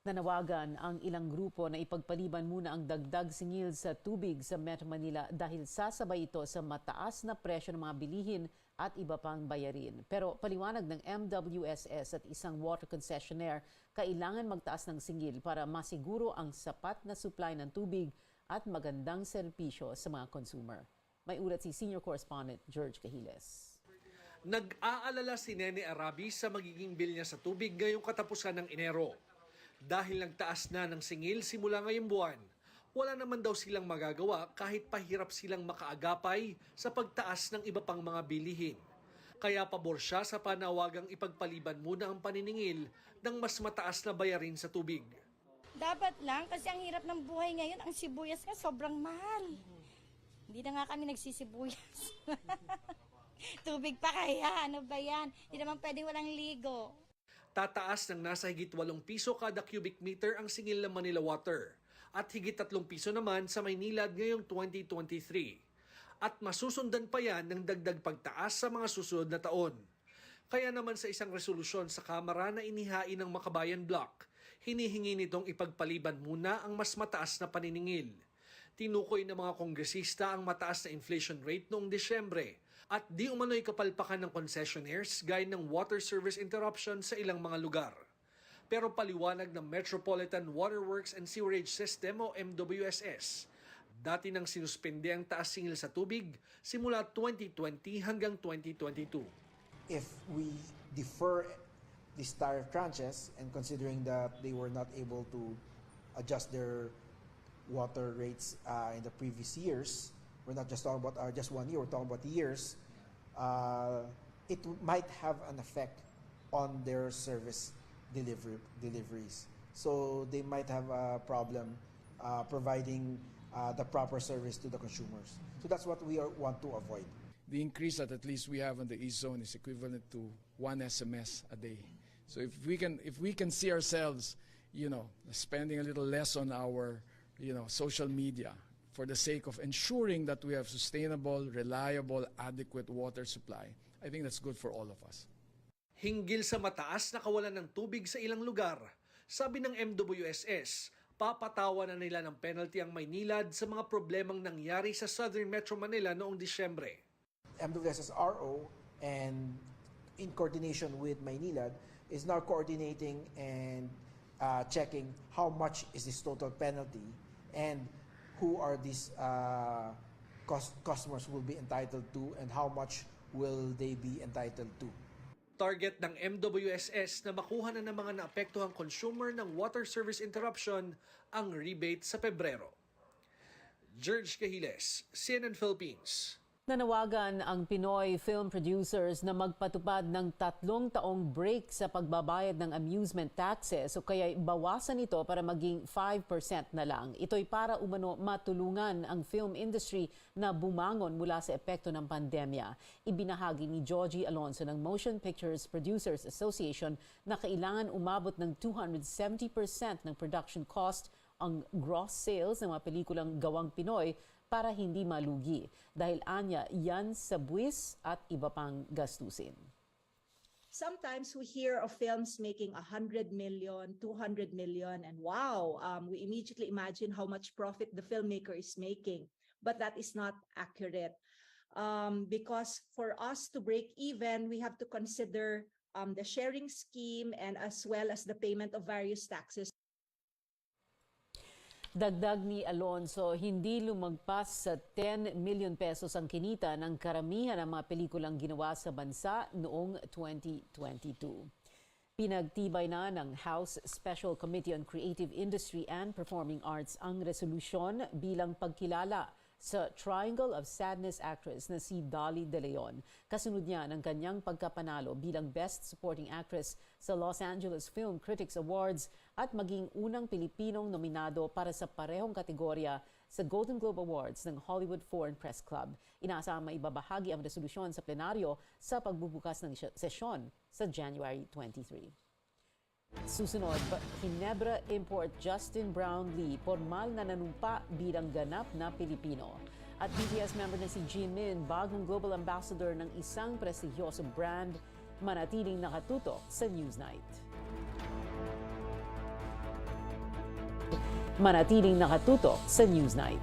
Nanawagan ang ilang grupo na ipagpaliban muna ang dagdag singil sa tubig sa Metro Manila dahil sasabay ito sa mataas na presyo ng mga bilihin at iba pang bayarin. Pero paliwanag ng MWSS at isang water concessionaire, kailangan magtaas ng singil para masiguro ang sapat na supply ng tubig at magandang serbisyo sa mga consumer. May ulat si Senior Correspondent George Cahiles. Nag-aalala si Nene Arabi sa magiging bill niya sa tubig ngayong katapusan ng Enero. Dahil nagtaas na ng singil simula ngayong buwan, wala naman daw silang magagawa kahit pahirap silang makaagapay sa pagtaas ng iba pang mga bilihin. Kaya pabor siya sa panawagang ipagpaliban muna ang paniningil ng mas mataas na bayarin sa tubig. Dapat lang kasi ang hirap ng buhay ngayon, ang sibuyas nga sobrang mahal. Hindi na nga kami nagsisibuyas. Tubig pa kaya, ano ba yan? Hindi naman pwedeng walang ligo. Tataas ng nasa higit 8 piso kada cubic meter ang singil ng Manila Water at higit 3 piso naman sa Maynilad ngayong 2023. At masusundan pa yan ng dagdag pagtaas sa mga susunod na taon. Kaya naman sa isang resolusyon sa Kamara na inihain ng Makabayan Block, hinihingi nitong ipagpaliban muna ang mas mataas na paniningil. Tinukoy ng mga kongresista ang mataas na inflation rate noong Disyembre at di umano'y kapalpakan ng concessionaires gaya ng water service interruption sa ilang mga lugar. Pero paliwanag ng Metropolitan Waterworks and Sewerage System o MWSS, dati nang sinuspende ang taas singil sa tubig simula 2020 hanggang 2022. If we defer these tariff tranches and considering that they were not able to adjust their water rates in the previous years, we're not just talking about just 1 year, we're talking about years, it might have an effect on their service deliveries. So they might have a problem providing the proper service to the consumers. So that's what we want to avoid. The increase that at least we have on the East Zone is equivalent to 1 SMS a day. So if we can see ourselves, spending a little less on our, social media, for the sake of ensuring that we have sustainable, reliable, adequate water supply, I think that's good for all of us. Hinggil sa mataas na kawalan ng tubig sa ilang lugar, sabi ng MWSS, papatawa na nila ng penalty ang Maynilad sa mga problemang nangyari sa Southern Metro Manila noong Disyembre. MWSS RO and in coordination with Maynilad is now coordinating and checking how much is this total penalty and who are these customers will be entitled to and how much will they be entitled to. Target ng MWSS na makuha na ng mga naapektuhang consumer ng water service interruption ang rebate sa Pebrero. George Cahiles, CNN Philippines. Nanawagan ang Pinoy film producers na magpatupad ng 3 taong break sa pagbabayad ng amusement taxes o kaya bawasan ito para maging 5% na lang. Ito'y para umano matulungan ang film industry na bumangon mula sa epekto ng pandemya. Ibinahagi ni Georgie Alonso ng Motion Pictures Producers Association na kailangan umabot ng 270% ng production cost ang gross sales ng mga pelikulang gawang Pinoy para hindi malugi. Dahil anya, yan sa buwis at iba pang gastusin. Sometimes we hear of films making 100 million, 200 million, and wow, we immediately imagine how much profit the filmmaker is making. But that is not accurate. Because for us to break even, we have to consider the sharing scheme and as well as the payment of various taxes. Dagdag ni Alonso, hindi lumagpas sa 10 million pesos ang kinita ng karamihan ng mga pelikulang ginawa sa bansa noong 2022. Pinagtibay na ng House Special Committee on Creative Industry and Performing Arts ang resolusyon bilang pagkilala sa Triangle of Sadness actress na si Dolly De Leon. Kasunod niya ng kanyang pagkapanalo bilang Best Supporting Actress sa Los Angeles Film Critics Awards at maging unang Pilipinong nominado para sa parehong kategorya sa Golden Globe Awards ng Hollywood Foreign Press Club. Inaasahang maibabahagi ang resolusyon sa plenaryo sa pagbubukas ng sesyon sa January 23. Susunod, Ginebra import Justin Brownlee formal na nanumpa bilang ganap na Pilipino. At BTS member na si Jimin, bagong global ambassador ng isang prestigyosong brand, manatiling nakatutok sa Newsnight. Manatiling nakatutok sa Newsnight.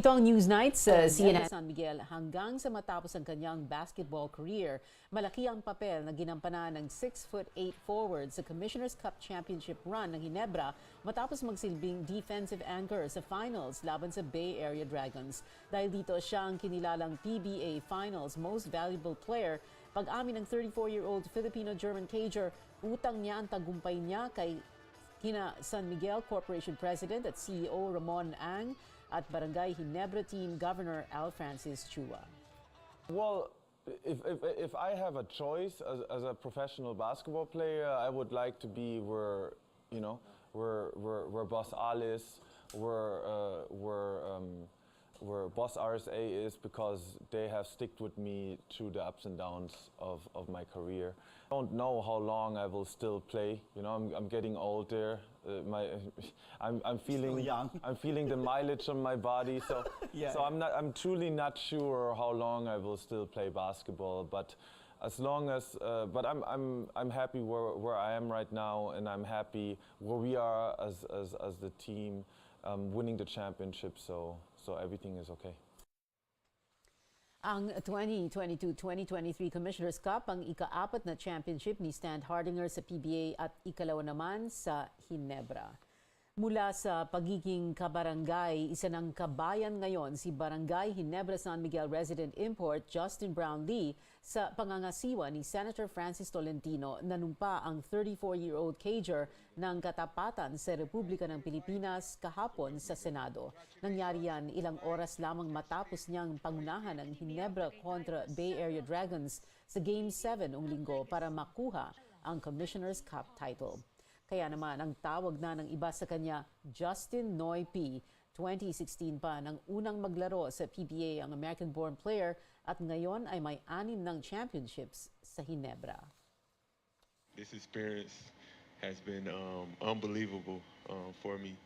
Ito ang Newsnight sa CNN San Miguel. Hanggang sa matapos ang kanyang basketball career, malaki ang papel na ginampanan ng 6'8" forward sa Commissioner's Cup Championship run ng Ginebra matapos magsilbing defensive anchor sa finals laban sa Bay Area Dragons. Dahil dito siya ang kinilalang PBA Finals Most Valuable Player. Pag-amin ng 34-year-old Filipino-German cager, utang niya ang tagumpay niya kay kina San Miguel Corporation President at CEO Ramon Ang at Barangay Ginebra Team Governor Al Francis Chua. Well, if I have a choice as a professional basketball player, I would like to be where, you know, where Boss Al is, where Boss RSA is, because they have stuck with me through the ups and downs of my career. I don't know how long I will still play. You know, I'm getting older. I'm feeling young. I'm feeling the mileage on my body. So yeah. so I'm truly not sure how long I will still play basketball. But as long as, but I'm happy where I am right now, and I'm happy where we are as the team, winning the championship. So everything is okay. Ang 2022-2023 Commissioner's Cup ang ika-4 na championship ni Stan Hardinger sa PBA at ikalawa naman sa Ginebra. Mula sa pagiging kabarangay, isa ng kabayan ngayon si Barangay Ginebra San Miguel resident import Justin Brownlee sa pangangasiwa ni Senator Francis Tolentino na numpa ang 34-year-old cager ng katapatan sa Republika ng Pilipinas kahapon sa Senado. Nangyari yan ilang oras lamang matapos niyang pangunahan ng Ginebra kontra Bay Area Dragons sa Game 7 noong linggo para makuha ang Commissioner's Cup title. Kaya naman ang tawag na ng iba sa kanya, Justin Noy P. 2016 pa nang unang maglaro sa PBA ang American-born player at ngayon ay may 6 ng championships sa Ginebra. This experience has been unbelievable for me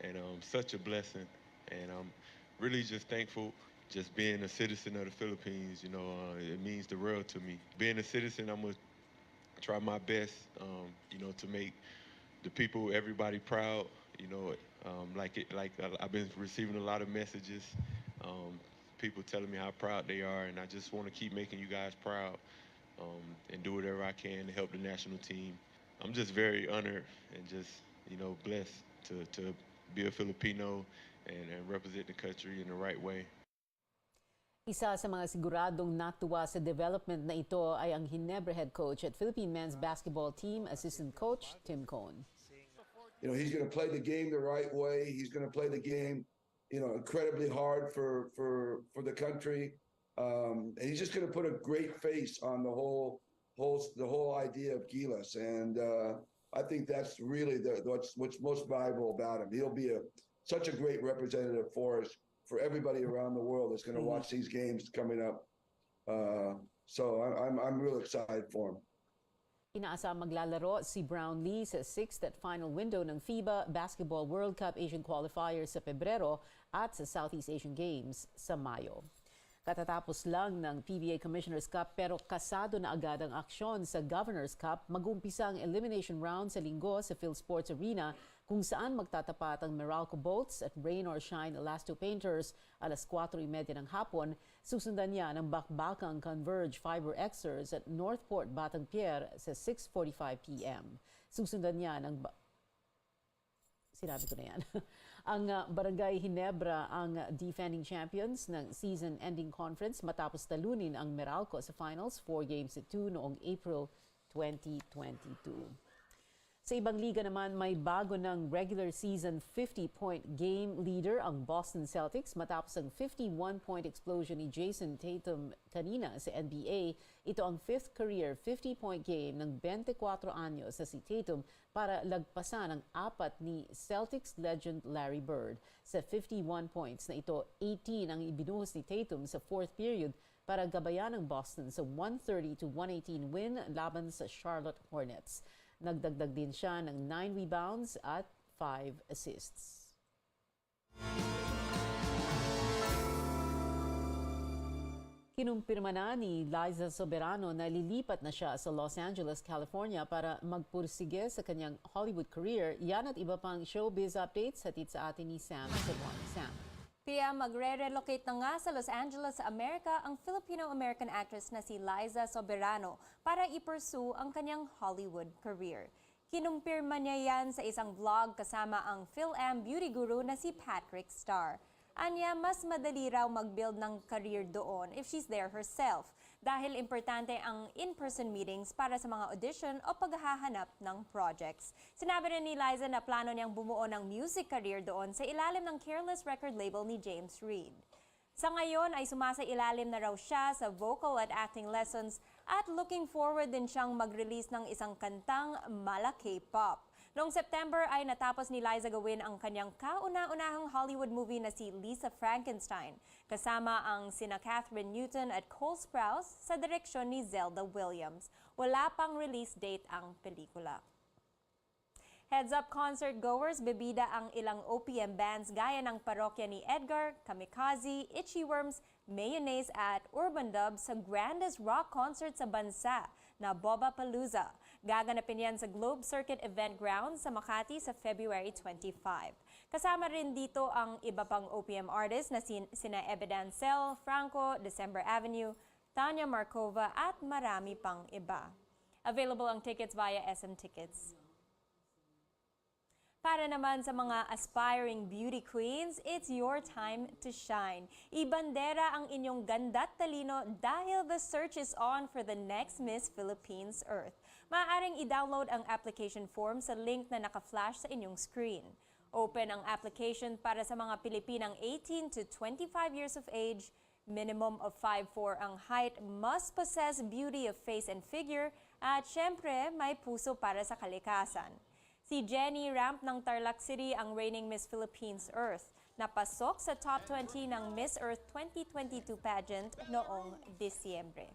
and such a blessing. And I'm really just thankful just being a citizen of the Philippines. You know, it means the world to me. Being a citizen, I'm going to try my best, to make the people, everybody proud. You know, I've been receiving a lot of messages, people telling me how proud they are, and I just want to keep making you guys proud and do whatever I can to help the national team. I'm just very honored and just, blessed to be a Filipino and represent the country in the right way. Isa sa mga siguradong natuwa sa development na ito ay ang Ginebra head coach at Philippine men's basketball team assistant coach Tim Cone. He's going to play the game the right way. He's going to play the game, incredibly hard for the country. And he's just going to put a great face on the whole idea of Gilas. And I think that's really what's most valuable about him. He'll be such a great representative for us, for everybody around the world that's going to watch these games coming up. So I'm real excited for him. Inaasang maglalaro si Brownlee sa 6th at final window ng FIBA Basketball World Cup Asian Qualifiers sa Pebrero at sa Southeast Asian Games sa Mayo. Katatapos lang ng PBA Commissioner's Cup pero kasado na agad ang aksyon sa Governor's Cup. Mag-umpisa ang elimination round sa linggo sa PhilSports Arena kung saan magtatapat ang Meralco Bolts at Rain or Shine Elasto Painters alas 4:30 ng hapon. Susundan niya ng bakbakang Converge Fiber Xers at Northport Batang Pier sa 6:45 p.m. Susundan niya ng sinabi ko na yan. Ang Barangay Ginebra ang defending champions ng season-ending conference matapos talunin ang Meralco sa finals 4-2 noong April 2022. Sa ibang liga naman, may bago ng regular season 50-point game leader ang Boston Celtics matapos ang 51-point explosion ni Jason Tatum kanina sa NBA. Ito ang 5th career 50-point game ng 24 anyos na si Tatum para lagpasan ang 4 ni Celtics legend Larry Bird. Sa 51 points na ito, 18 ang ibinuhos ni Tatum sa 4th period para gabayan ng Boston sa 130-118 win laban sa Charlotte Hornets. Nagdagdag din siya ng 9 rebounds at 5 assists. Kinumpirma na ni Liza Soberano na lilipat na siya sa Los Angeles, California para magpursige sa kanyang Hollywood career. Yan at iba pang showbiz updates hatid sa atin ni Sam Saguan. Sam. Pia, magre-relocate na nga sa Los Angeles, Amerika ang Filipino-American actress na si Liza Soberano para i-pursue ang kanyang Hollywood career. Kinumpirma niya yan sa isang vlog kasama ang Phil-Am beauty guru na si Patrick Starr. Anya, mas madali raw mag-build ng career doon if she's there herself dahil importante ang in-person meetings para sa mga audition o paghahanap ng projects. Sinabi rin ni Liza na plano niyang bumuo ng music career doon sa ilalim ng Careless record label ni James Reid. Sa ngayon ay sumasa-ilalim na raw siya sa vocal at acting lessons at looking forward din siyang mag-release ng isang kantang mala K-pop. Noong September ay natapos ni Liza gawin ang kanyang kauna-unahang Hollywood movie na si Lisa Frankenstein, kasama ang sina Catherine Newton at Cole Sprouse sa direksyon ni Zelda Williams. Wala pang release date ang pelikula. Heads up concert goers, bebida ang ilang OPM bands gaya ng Parokya ni Edgar, Kamikaze, Itchy Worms, mayonnaise at Urban Dub sa grandest rock concert sa bansa na Bobapalooza. Gaganapin yan sa Globe Circuit Event Ground sa Makati sa February 25. Kasama rin dito ang iba pang OPM artists na sina Evidancel, Franco, December Avenue, Tanya Markova at marami pang iba. Available ang tickets via SM Tickets. Para naman sa mga aspiring beauty queens, it's your time to shine. Ibandera ang inyong ganda't talino dahil the search is on for the next Miss Philippines Earth. Maaaring i-download ang application form sa link na naka-flash sa inyong screen. Open ang application para sa mga Pilipinang 18 to 25 years of age, minimum of 5'4" ang height, must possess beauty of face and figure, at syempre may puso para sa kalikasan. Si Jenny Ramp ng Tarlac City ang reigning Miss Philippines Earth. Napasok sa top 20 ng Miss Earth 2022 pageant noong Disyembre.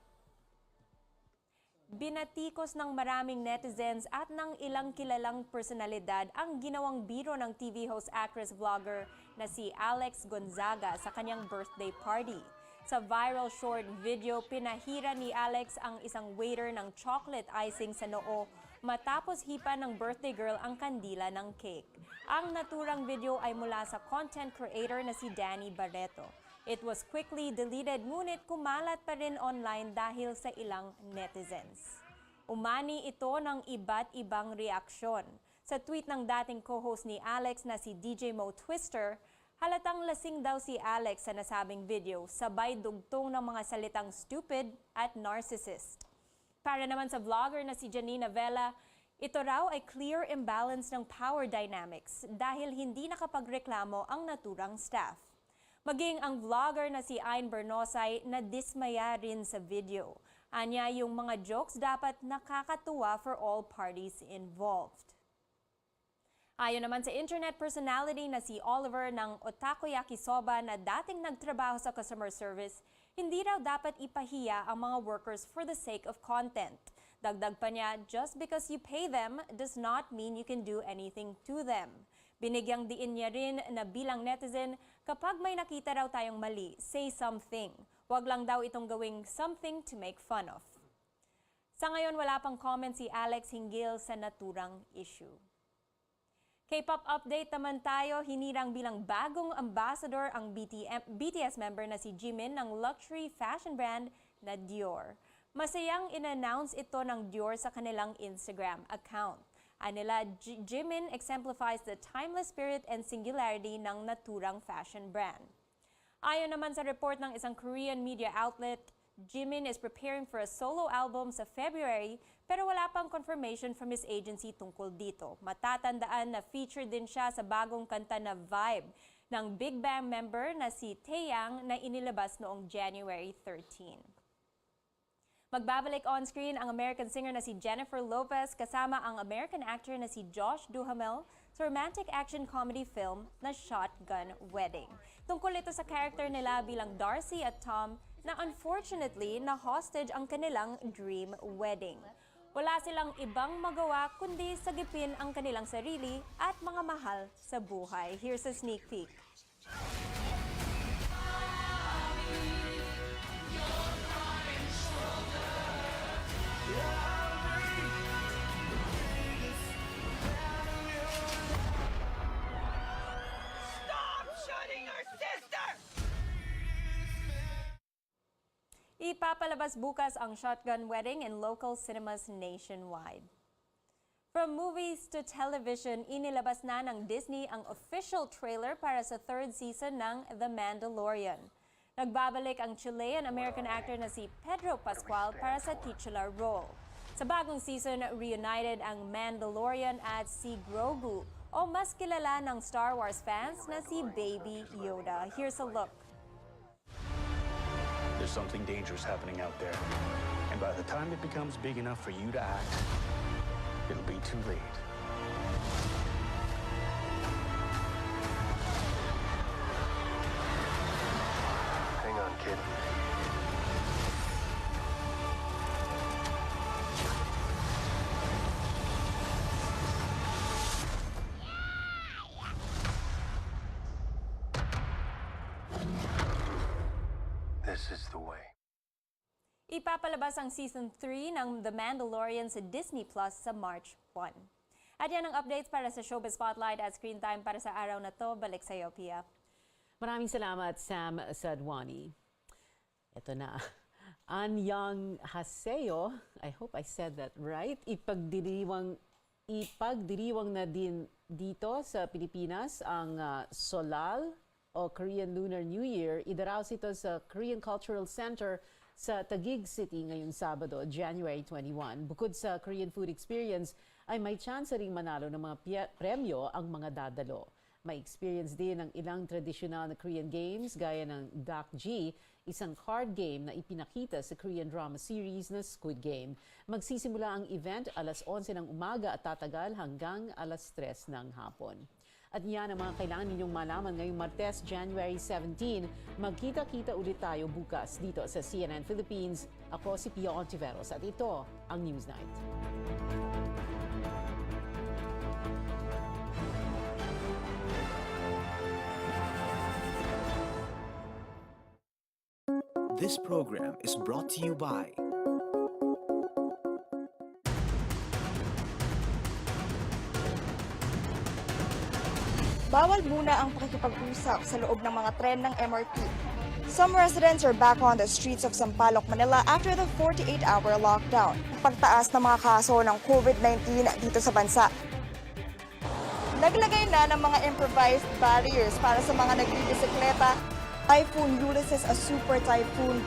Binatikos ng maraming netizens at ng ilang kilalang personalidad ang ginawang biro ng TV host, actress, vlogger na si Alex Gonzaga sa kanyang birthday party. Sa viral short video, pinahira ni Alex ang isang waiter ng chocolate icing sa noo matapos hipa ng birthday girl ang kandila ng cake. Ang naturang video ay mula sa content creator na si Danny Barreto. It was quickly deleted ngunit kumalat pa rin online dahil sa ilang netizens. Umani ito ng iba't ibang reaksyon. Sa tweet ng dating co-host ni Alex na si DJ Mo Twister, halatang lasing daw si Alex sa nasabing video, sabay dugtong ng mga salitang stupid at narcissist. Para naman sa vlogger na si Janina Vela, ito raw ay clear imbalance ng power dynamics dahil hindi nakapagreklamo ang naturang staff. Maging ang vlogger na si Ayn Bernosay na dismaya rin sa video. Anya, yung mga jokes dapat nakakatuwa for all parties involved. Ayon naman sa internet personality na si Oliver ng Otaku Yakisoba na dating nagtrabaho sa customer service, hindi raw dapat ipahiya ang mga workers for the sake of content. Dagdag pa niya, just because you pay them does not mean you can do anything to them. Binigyang diin niya rin na bilang netizen, kapag may nakita raw tayong mali, say something. Huwag lang daw itong gawing something to make fun of. Sa ngayon, wala pang comment si Alex hinggil sa naturang issue. K-pop update naman tayo, hinirang bilang bagong ambassador ang BTS member na si Jimin ng luxury fashion brand na Dior. Masayang in-announce ito ng Dior sa kanilang Instagram account. Anila, Jimin exemplifies the timeless spirit and singularity ng naturang fashion brand. Ayon naman sa report ng isang Korean media outlet, Jimin is preparing for a solo album sa February pero wala pang confirmation from his agency tungkol dito. Matatandaan na featured din siya sa bagong kanta na Vibe ng Big Bang member na si Taeyang na inilabas noong January 13. Magbabalik on-screen ang American singer na si Jennifer Lopez kasama ang American actor na si Josh Duhamel sa romantic action comedy film na Shotgun Wedding. Tungkol ito sa character nila bilang Darcy at Tom na unfortunately na-hostage ang kanilang dream wedding. Wala silang ibang magawa kundi sagipin ang kanilang sarili at mga mahal sa buhay. Here's a sneak peek. Ipapalabas bukas ang Shotgun Wedding in local cinemas nationwide. From movies to television, inilabas na ng Disney ang official trailer para sa third season ng The Mandalorian. Nagbabalik ang Chilean-American actor na si Pedro Pascual para sa titular role. Sa bagong season, reunited ang Mandalorian at si Grogu, o mas kilala ng Star Wars fans na si Baby Yoda. Here's a look. There's something dangerous happening out there. And by the time it becomes big enough for you to act, it'll be too late. Hang on, kid. this is the way. Ipapalabas ang Season 3 ng The Mandalorian sa Disney Plus sa March 1. At yan ang updates para sa Showbiz Spotlight at Screen Time para sa araw na to. Balik sa iyo, Pia. Maraming salamat, Sam Sadwani. Ito na. Anyang Haseo, I hope I said that right, ipagdiriwang na din dito sa Pilipinas ang Solal o Korean Lunar New Year. Idaraos ito sa Korean Cultural Center sa Taguig City ngayong Sabado, January 21. Bukod sa Korean food experience, ay may chance ring manalo ng mga premyo ang mga dadalo. May experience din ng ilang tradisyonal na Korean games gaya ng DZKI-IRIGA, isang card game na ipinakita sa Korean drama series na Squid Game. Magsisimula ang event alas 11 ng umaga at tatagal hanggang alas 3 ng hapon. At yan ang mga kailangan ninyong malaman ngayong Martes, January 17. Magkita-kita ulit tayo bukas dito sa CNN Philippines. Ako si Pia Hontiveros at ito ang Newsnight. This program is brought to you by Bawal muna ang pakikipag-usap sa loob ng mga tren ng MRT. Some residents are back on the streets of Sampaloc, Manila after the 48-hour lockdown. Pagtaas ng mga kaso ng COVID-19 dito sa bansa. Naglagay na ng mga improvised barriers para sa mga nagbibisikleta. Typhoon Ulysses, a super typhoon.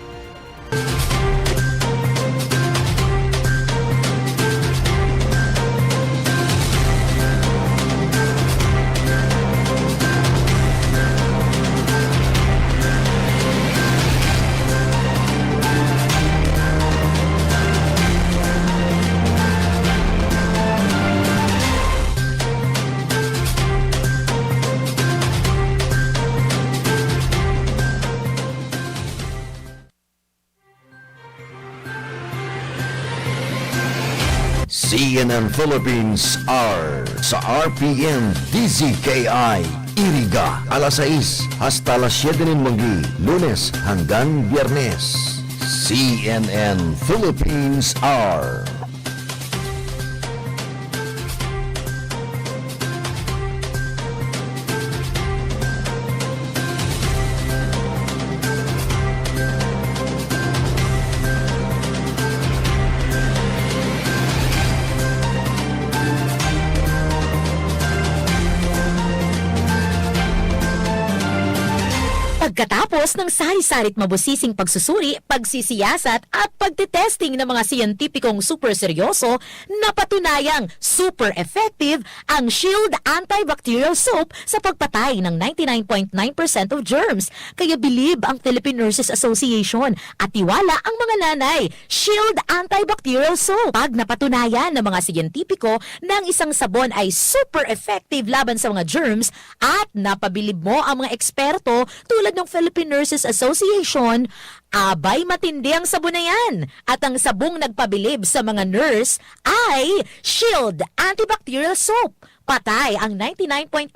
CNN Philippines are sa RPN DZKI-IRIGA alas 6 hasta alas 7 ng magi, Lunes hanggang Biyernes. CNN Philippines are Pagkatapos ng sari-sarit mabusising pagsusuri, pagsisiyasat at pagtitesting ng mga siyentipikong super seryoso, napatunayang super effective ang Shield Antibacterial Soap sa pagpatay ng 99.9% of germs. Kaya bilib ang Philippine Nurses Association at tiwala ang mga nanay. Shield Antibacterial Soap. Pag napatunayan ng mga siyentipiko na ang isang sabon ay super effective laban sa mga germs at napabilib mo ang mga eksperto tulad ng Philippine Nurses Association, abay matindi ang sabon na yan. At ang sabong nagpabilib sa mga nurse ay Shield Antibacterial Soap. Patay ang 99.9%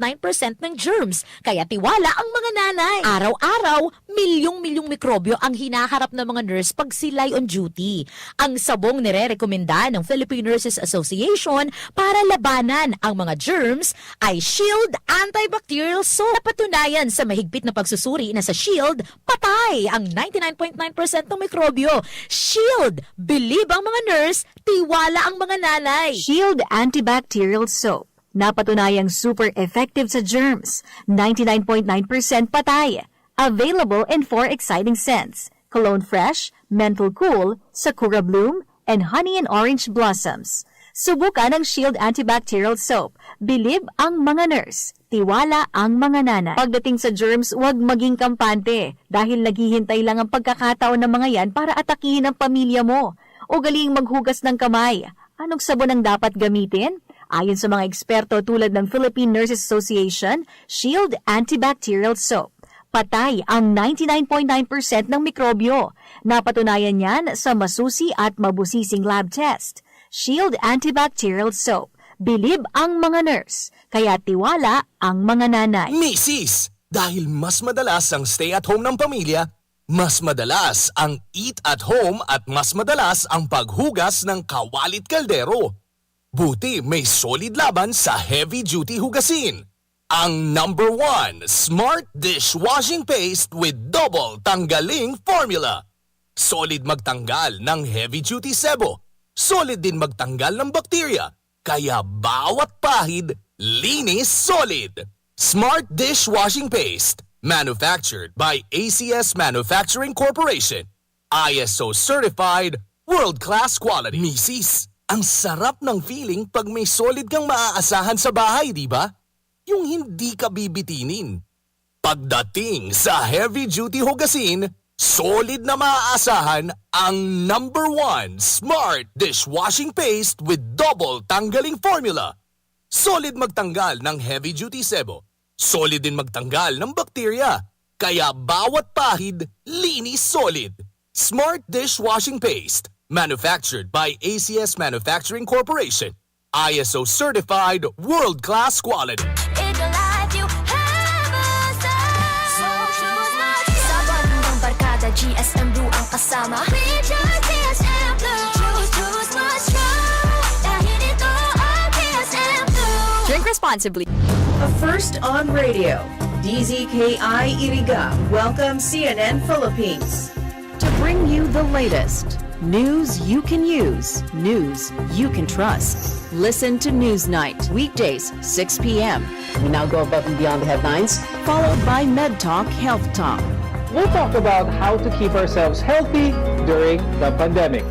ng germs, kaya tiwala ang mga nanay. Araw-araw, milyong-milyong mikrobyo ang hinaharap ng mga nurse pag sila'y on duty. Ang sabong nire-rekomenda ng Philippine Nurses Association para labanan ang mga germs ay Shield Antibacterial Soap. Napatunayan sa mahigpit na pagsusuri na sa Shield, patay ang 99.9% ng mikrobyo. Shield, bilib ang mga nurse, tiwala ang mga nanay. Shield Antibacterial Soap. Napatunayang super effective sa germs, 99.9% patay. Available in 4 exciting scents: Cologne Fresh, Menthol Cool, Sakura Bloom, and Honey and Orange Blossoms. Subukan ang Shield Antibacterial Soap. Bilib ang mga nurse. Tiwala ang mga nanay. Pagdating sa germs, huwag maging kampante dahil naghihintay lang ang pagkakataon ng mga yan para atakihin ang pamilya mo. O galing maghugas ng kamay. Anong sabon ang dapat gamitin? Ayon sa mga eksperto tulad ng Philippine Nurses Association, Shield Antibacterial Soap. Patay ang 99.9% ng mikrobyo. Napatunayan yan sa masusi at mabusising lab test. Shield Antibacterial Soap. Bilib ang mga nurse, kaya tiwala ang mga nanay. Misis! Dahil mas madalas ang stay at home ng pamilya, Mas madalas ang eat at home at mas madalas ang paghugas ng kawalit kaldero. Buti may solid laban sa heavy-duty hugasin. Ang number 1 Smart Dishwashing Paste with double tanggaling formula. Solid magtanggal ng heavy-duty sebo. Solid din magtanggal ng bakterya. Kaya bawat pahid, linis solid. Smart Dishwashing Paste. Manufactured by ACS Manufacturing Corporation. ISO certified, world-class quality. Misis, ang sarap ng feeling pag may solid kang maaasahan sa bahay, di ba? Yung hindi ka bibitinin. Pagdating sa heavy-duty hugasin, solid na maaasahan ang number 1 Smart Dishwashing Paste with double tanggaling formula. Solid magtanggal ng heavy-duty sebo. Solid din magtanggal ng bakterya. Kaya bawat pahid, linis solid. Smart Dishwashing Paste. Manufactured by ACS Manufacturing Corporation. ISO certified, world-class quality. GSM Blue ang kasama. We choose GSM Blue. Choose what's true. Dahil ito ang GSM Blue. Drink responsibly. A first on radio. DZKI-IRIGA welcomes CNN Philippines To bring you the latest. News you can use. News you can trust. Listen to Newsnight. Weekdays, 6 p.m. We now go above and beyond the headlines. Followed by Med Talk Health Talk. We'll talk about how to keep ourselves healthy during the pandemic.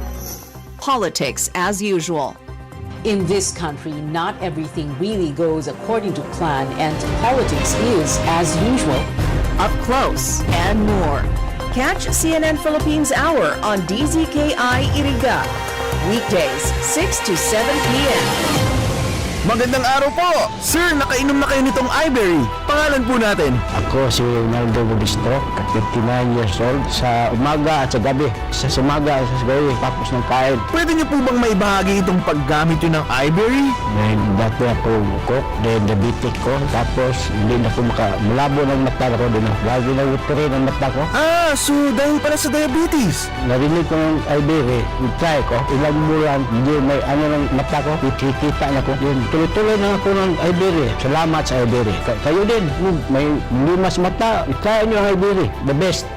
Politics as usual. In this country, not everything really goes according to plan, and politics is, as usual, Up close and more. Catch CNN Philippines Hour on DZKI-IRIGA. Weekdays, 6 to 7 p.m. Magandang araw po! Sir, nakainom na kayo nitong iBerry. Pangalan po natin? Ako si Ronaldo Budisto, 59 years old. Sa umaga at sa gabi. Sa umaga at sa gabi, tapos ng kain. Pwede niyo po bang maibahagi itong paggamit yun ng iBerry? Dahil dati ako bukok, dahil diabetic ko. Tapos hindi na ako malabo ng mata ko. Lagi na rin ang mata ko. Ah, so dahil pala sa diabetes. Narinig ko ng iBerry, try ko. Ilang bulan, hindi may ano ng mata ko. Ikikita na ko. Yun, tuloy-tuloy na ako ng iBerry. Salamat sa iBerry. Kayo din, may limas mata. Try nyo ang iBerry. The best.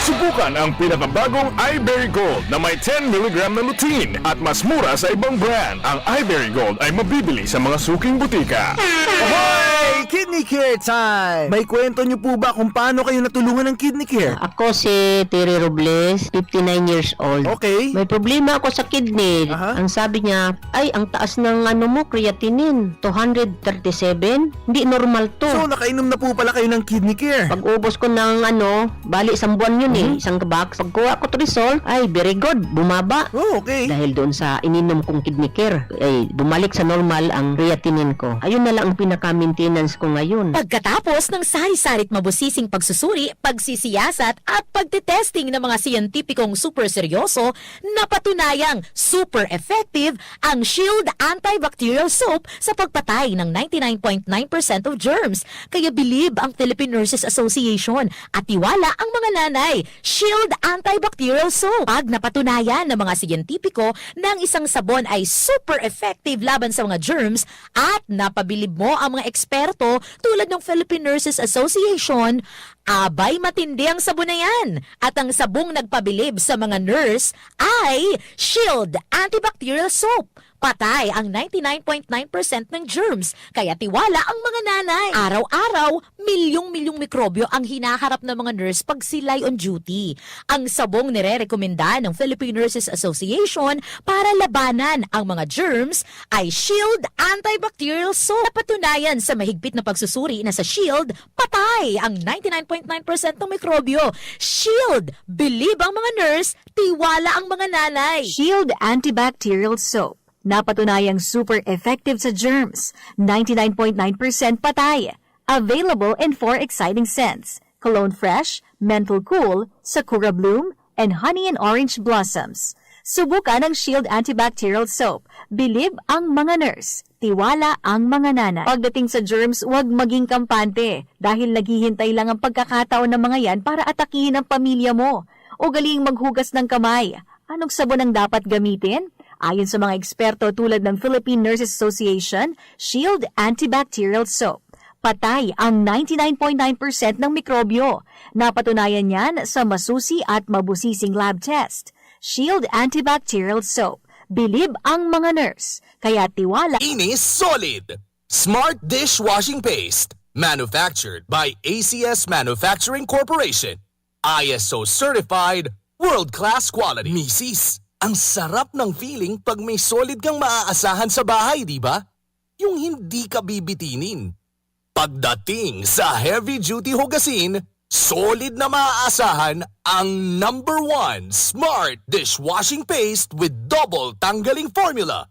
Subukan ang pinakabagong iBerry Gold na may 10 mg na lutein at mas mura sa ibang brand. Ang iBerry Gold ay mabibili sa mga suking butika. Ahoy! Kidney Care time! May kwento niyo po ba kung paano kayo natulungan ng Kidney Care? Ako si Terry Robles, 59 years old. Okay. May problema ako sa kidney. Ang sabi niya, ay ang taas ng creatinine, 237. Hindi normal to. So nakainom na po pala kayo ng Kidney Care? Pag ubos ko ng bali isang buwan yun isang box. Pagkuha ko to result, ay very good, bumaba. Oh, okay. Dahil doon sa ininom kong Kidney Care, ay bumalik sa normal ang creatinine ko. Ayun na lang ang pinaka-maintenance ko ngayon. Pagkatapos ng sari-sarit mabusising pagsusuri, pagsisiyasat at pagtitesting ng mga siyentipikong super seryoso, napatunayang super effective ang Shield Antibacterial Soap sa pagpatay ng 99.9% of germs. Kaya bilib ang Philippine Nurses Association at tiwala ang mga nanay. Shield Antibacterial Soap. Pag napatunayan ng mga siyentipiko na ang isang sabon ay super effective laban sa mga germs at napabilib mo ang mga eksperto tulad ng Philippine Nurses Association, abay matindi ang sabon na yan. At ang sabong nagpabilib sa mga nurse ay Shield Antibacterial Soap. Patay ang 99.9% ng germs, kaya tiwala ang mga nanay. Araw-araw, milyong-milyong mikrobyo ang hinaharap ng mga nurse pag sila'y on duty. Ang sabong nire-rekomenda ng Philippine Nurses Association para labanan ang mga germs ay Shield Antibacterial Soap. Napatunayan sa mahigpit na pagsusuri na sa Shield, patay ang 99.9% ng mikrobyo. Shield, bilib ang mga nurse, tiwala ang mga nanay. Shield Antibacterial Soap. Napatunayang super effective sa germs. 99.9% patay. Available in 4 exciting scents. Cologne Fresh, Mental Cool, Sakura Bloom, and Honey and Orange Blossoms. Subukan ang Shield Antibacterial Soap. Bilib ang mga nurse. Tiwala ang mga nanay. Pagdating sa germs, huwag maging kampante dahil naghihintay lang ang pagkakataon ng mga yan para atakihin ang pamilya mo. Ugaling maghugas ng kamay. Anong sabon ang dapat gamitin? Ayon sa mga eksperto tulad ng Philippine Nurses Association, Shield Antibacterial Soap. Patay ang 99.9% ng mikrobyo. Napatunayan yan sa masusi at mabusising lab test. Shield Antibacterial Soap. Bilib ang mga nurse. Kaya tiwala. Inis Solid. Smart Dishwashing Paste. Manufactured by ACS Manufacturing Corporation. ISO certified, world-class quality. Misis, ang sarap ng feeling pag may solid kang maaasahan sa bahay, di ba? Yung hindi ka bibitinin. Pagdating sa heavy-duty hugasin, solid na maaasahan ang #1 Smart Dishwashing Paste with double tanggaling formula.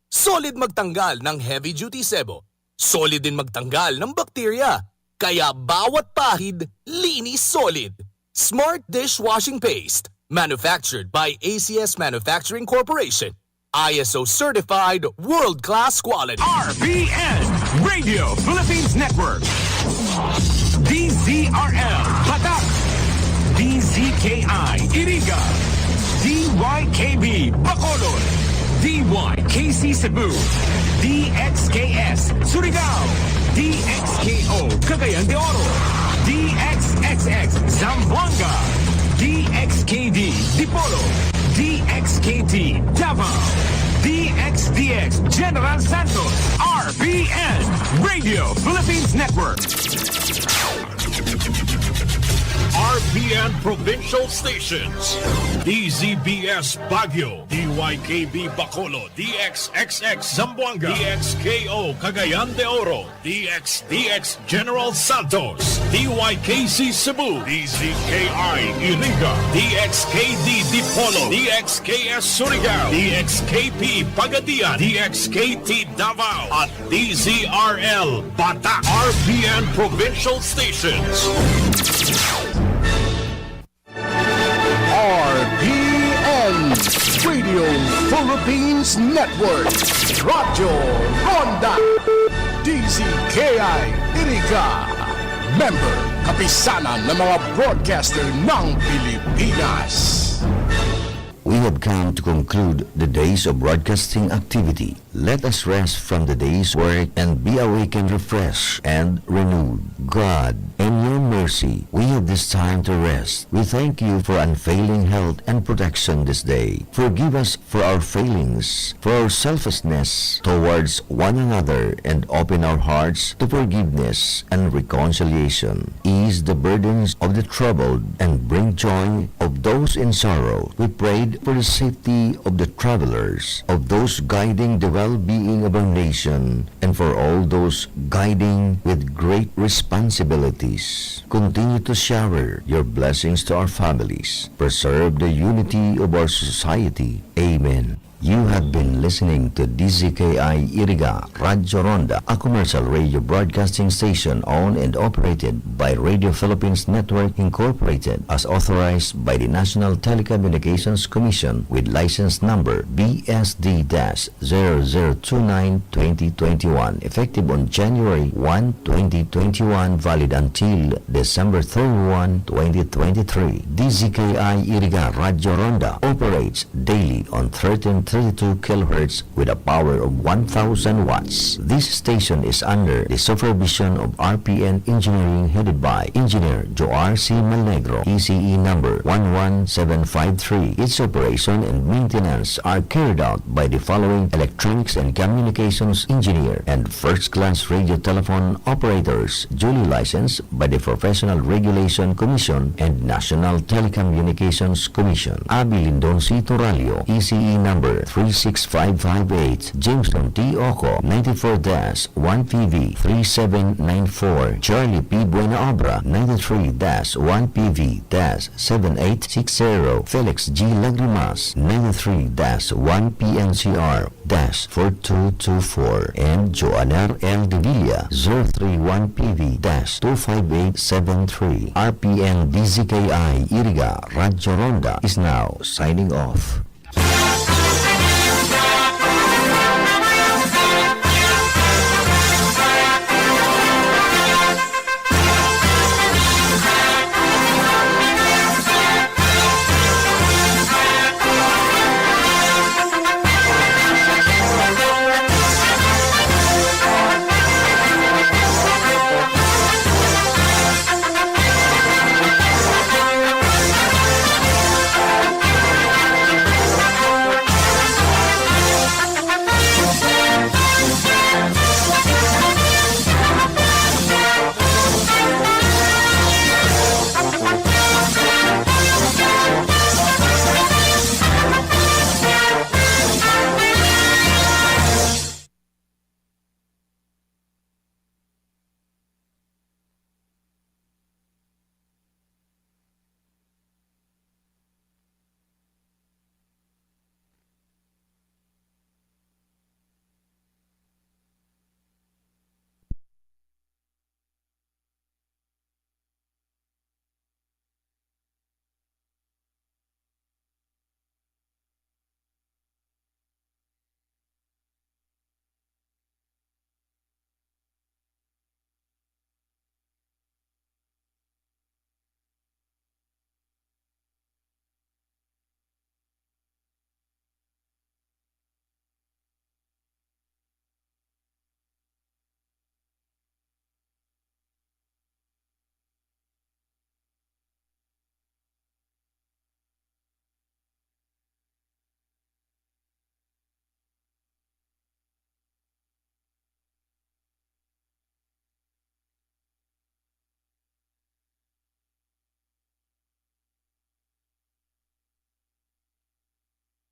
Solid magtanggal ng heavy-duty sebo. Solid din magtanggal ng bakterya. Kaya bawat pahid, linis solid. Smart Dishwashing Paste. Manufactured by ACS Manufacturing Corporation. ISO certified, world-class quality. RBN Radio Philippines Network. DZRL Batak. DZKI-IRIGA. DYKB Bacolod. DYKC Cebu. DXKS Surigao. DXKO Cagayan de Oro. DXXX Zamboanga. DXKD Dipolo. DXKT Davao. DXDX General Santos. RBN Radio Philippines Network. RPN Provincial Stations. DZBS Baguio, DYKB Bacolod, DXXX Zamboanga, DXKO Cagayan de Oro, DXDX General Santos, DYKC Cebu, DZKI-IRIGA, DXKD Dipolo, DXKS Surigao, DXKP Pagadian, DXKT Davao, at DZRL Batak. RPN Provincial Stations. RPN Radio Philippines Network, Radyo Ronda, DZKI-IRIGA, member kapisanan ng mga broadcaster ng Pilipinas. We have come to conclude the days of broadcasting activity. Let us rest from the day's work and be awakened, refreshed, and renewed. God, in your mercy, we have this time to rest. We thank you for unfailing health and protection this day. Forgive us for our failings, for our selfishness towards one another, and open our hearts to forgiveness and reconciliation. Ease the burdens of the troubled and bring joy of those in sorrow. We prayed for the safety of the travelers, of those guiding the well-being of our nation, and for all those guiding with great responsibilities. Continue to shower your blessings to our families. Preserve the unity of our society. Amen. You have been listening to DZKI-IRIGA Radyo Ronda, a commercial radio broadcasting station owned and operated by Radio Philippines Network Incorporated as authorized by the National Telecommunications Commission with license number BSD-0029-2021, effective on January 1, 2021, valid until December 31, 2023. DZKI-IRIGA Radyo Ronda operates daily on 1332 kHz with a power of 1,000 watts. This station is under the supervision of RPN Engineering headed by Engineer Joar C. Malnegro, ECE number 11753. Its operation and maintenance are carried out by the following electronics and communications engineer and first-class radio telephone operators duly licensed by the Professional Regulation Commission and National Telecommunications Commission. Abi Lindon C. Toralio, ECE number 36558, Jameson T. Oco, 94-1PV 3794, Charlie P. Buena Obra, 93-1PV 7860, Felix G. Lagrimas, 93-1PNCR 4224, and Joaner L. De Villa, 031PV 25873. RPN DZKI-IRIGA Radyo Ronda is now signing off.